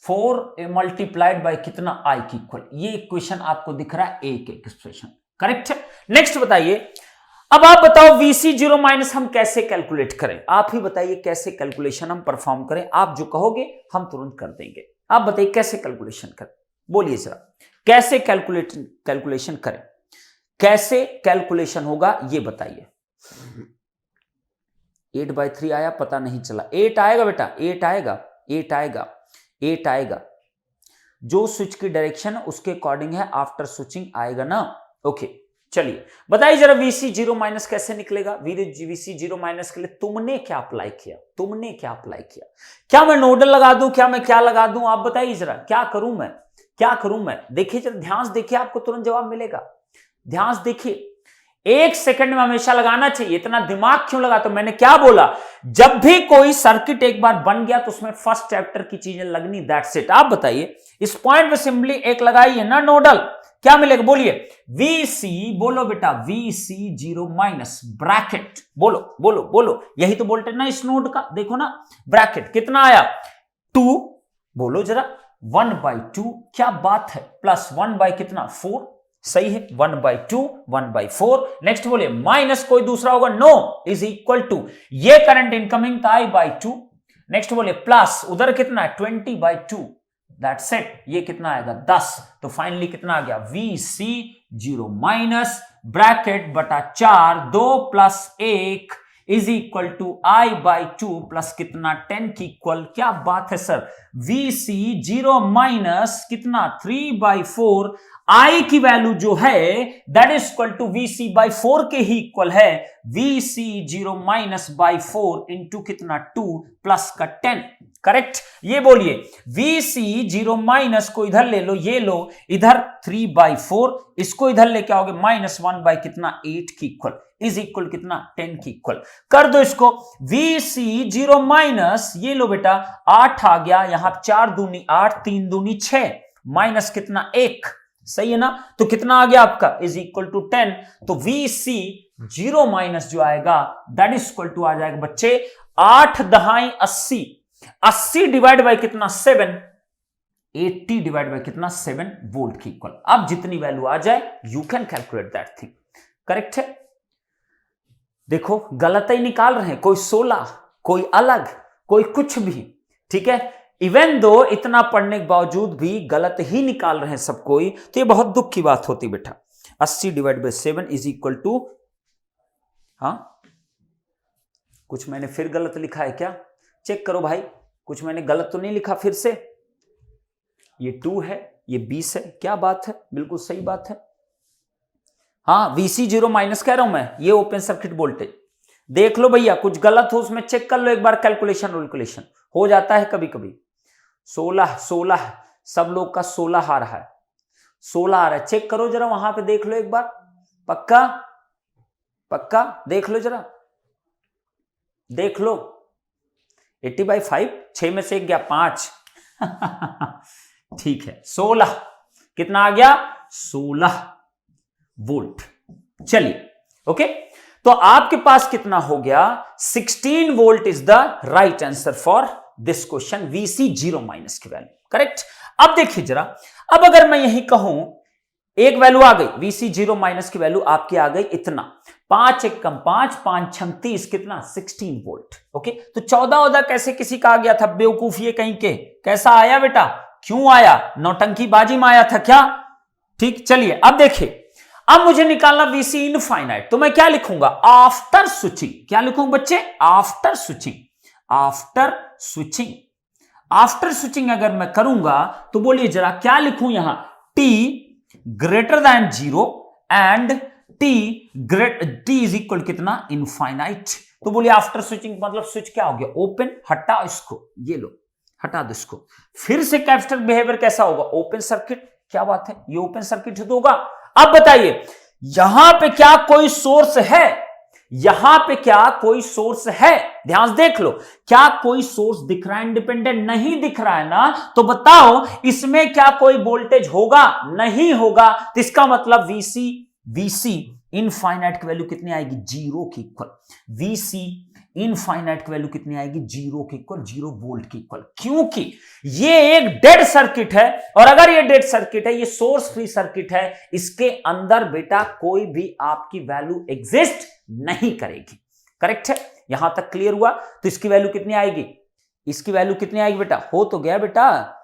4 multiplied by कितना I की इक्वल, ये इक्वेशन आपको दिख रहा है एक एक्सप्रेशन, करेक्ट है। नेक्स्ट बताइए, अब आप बताओ VC 0 माइनस हम कैसे कैलकुलेट करें, आप ही बताइए कैसे कैलकुलेशन हम परफॉर्म करें, आप जो कहोगे हम तुरंत कर देंगे। आप बताइए कैसे कैलकुलेशन करें, बोलिए जरा कैसे कैलकुलेशन करें, कैसे कैलकुलेशन होगा ये बताइए। 8/3 आया, पता नहीं चला, 8 आएगा बेटा, 8 आएगा, 8 आएगा, 8 आएगा, जो स्विच की डायरेक्शन उसके अकॉर्डिंग है, आफ्टर स्विचिंग आएगा ना। ओके चलिए बताइए जरा VC 0 माइनस कैसे निकलेगा। VC 0 माइनस के लिए तुमने क्या अप्लाई किया, तुमने क्या अप्लाई किया, क्या मैं नोडल लगा दूं, क्या मैं क्या लगा दूं, आप बताइए जरा क्या करूं मैं, क्या करूं मैं। देखिए जरा ध्यान से देखिए, आपको तुरंत जवाब मिलेगा, ध्यान से देखिए। 1 सेकंड में हमेशा लगाना चाहिए, इतना दिमाग क्यों लगा। तो मैंने क्या बोला, जब भी कोई सर्किट एक बार बन गया तो उसमें फर्स्ट चैप्टर की चीजें लगनी, दैट्स इट। आप बताइए इस पॉइंट पे सिंपली एक लगाइए ना नोडल, क्या मिलेगा बोलिए। VC बोलो बेटा, VC 0 माइनस ब्रैकेट, बोलो बोलो बोलो, यही तो वोल्टेज ना इस नोड का, देखो ना ब्रैकेट कितना आया 2, बोलो जरा 1/2, क्या बात है, प्लस 1 बाई कितना 4, सही है 1/2, 1/4। नेक्स्ट बोलिए माइनस कोई दूसरा होगा, नो, इज इक्वल टू, ये करंट इनकमिंग था I/2। नेक्स्ट बोलिए प्लस उधर कितना है 20/2, दैट्स इट, ये कितना आएगा 10। तो फाइनली कितना आ गया VC 0 माइनस ब्रैकेट बटा 4, 2 plus 1 is equal to I/2 plus कितना 10 की इक्वल। क्या बात है सर, VC 0 माइनस कितना 3/4, I की वैल्यू जो है that is equal to VC/4 के ही इक्वल है, VC 0 माइनस बाई 4 इंटू कितना 2 प्लस का 10, करेक्ट। ये बोलिए VC 0 माइनस को इधर ले लो, ये लो इधर 3/4, इसको इधर लेके आओगे -1 बाई कितना 8 की इक्वल, इज इक्वल कितना 10 की इक्वल। कर दो इसको, VC 0 माइनस, ये लो बेटा 8 आ गया, यहां 4 दूनी 8, 3 दूनी 6, माइनस कितना 1, सही है ना। तो कितना आ गया आपका, इज इक्वल टू 10। तो VC 0 माइनस जो आएगा दैट इज इक्वल टू आ जाएगा बच्चे 8 दहाई 80, 80 डिवाइड बाय कितना 7, 80 डिवाइड बाय कितना 7 वोल्ट की इक्वल। अब जितनी वैल्यू आ जाए you can calculate that thing, correct है। देखो गलत ही निकाल रहे हैं, कोई 16, कोई अलग, कोई कुछ भी, ठीक है। इवन दो इतना पढ़ने के बावजूद भी गलत ही निकाल रहे हैं सब कोई, तो ये बहुत दुख की बात होती बेटा। 80 divide by 7 is equal to, हाँ कुछ मैंने फिर गलत लिखा है क्या? चेक करो भाई, कुछ मैंने गलत तो नहीं लिखा फिर से? ये 2 है, ये 20 है, क्या बात है, बिल्कुल सही बात है। हाँ, VC0 माइनस कह रहा हूं मैं, ये ओपन सर्किट वोल्टेज। देख लो भैया, कुछ गलत हो उसमें चेक कर लो एक बार, कैलकुलेशन हो जाता है कभी कभी। 16 सब लोग का 16 आ रहा है, 16 आ रहा है, चेक करो जरा वहां पे, देख लो एक बार, पक्का देख लो जरा, देख लो। 80/5, 6 में से 1 गया 5 ठीक है, 16 कितना आ गया? 16 वोल्ट। चलिए ओके, तो आपके पास कितना हो गया? 16 volt is the right answer for this question, VC0 minus की वैल्यू करेक्ट। अब देखिए जरा, अब अगर मैं यही कहूं एक वैल्यू आ गई, VC0 माइनस की वैल्यू आपकी आ गई इतना, 5 1 कम 5, 5 6 30, कितना? 16 वोल्ट। ओके, तो 14 कैसे किसी का आ गया था? बेवकूफ ये कहीं के, कैसा आया बेटा? क्यों आया? नौटंकीबाजी में आया था क्या? ठीक, चलिए अब देखिए, अब मुझे निकालना VC इनफाइनाइट, तो मैं क्या लिखूंगा? After switching. क्या लिखूंगा बच्चे? After switching. आफ्टर स्विचिंग अगर मैं करूंगा तो बोलिए जरा क्या लिखूं यहां? T greater than 0 and T is equal कितना? इनफाइनाइट। तो बोलिए आफ्टर स्विचिंग मतलब स्विच क्या हो गया? ओपन। हटा इसको, ये लो, हटा दो इसको। फिर से कैपेसिटर बिहेवियर कैसा होगा? Open circuit. क्या बात है, ये ओपन सर्किट होगा। अब बताइए, यहां पे क्या कोई सोर्स है? यहां पे क्या कोई सोर्स है? ध्यान से देख लो, क्या कोई सोर्स दिख रहा है? इंडिपेंडेंट नहीं दिख रहा है ना, तो बताओ इसमें क्या कोई वोल्टेज होगा? नहीं होगा। तो इसका मतलब VC इनफाइनाइट की वैल्यू कितनी आएगी? 0 की इक्वल। VC इनफाइनाइट की वैल्यू कितनी आएगी? 0 के इक्वल, 0 वोल्ट की इक्वल। क्योंकि ये एक डेड सर्किट है, और अगर ये डेड सर्किट है, ये सोर्स फ्री सर्किट है, इसके अंदर बेटा कोई भी आपकी वैल्यू एग्जिस्ट नहीं करेगी। करेक्ट है? यहां तक क्लियर हुआ? तो इसकी वैल्यू कितनी आएगी? इसकी वैल्यू कितनी आएगी बेटा? हो तो गया बेटा,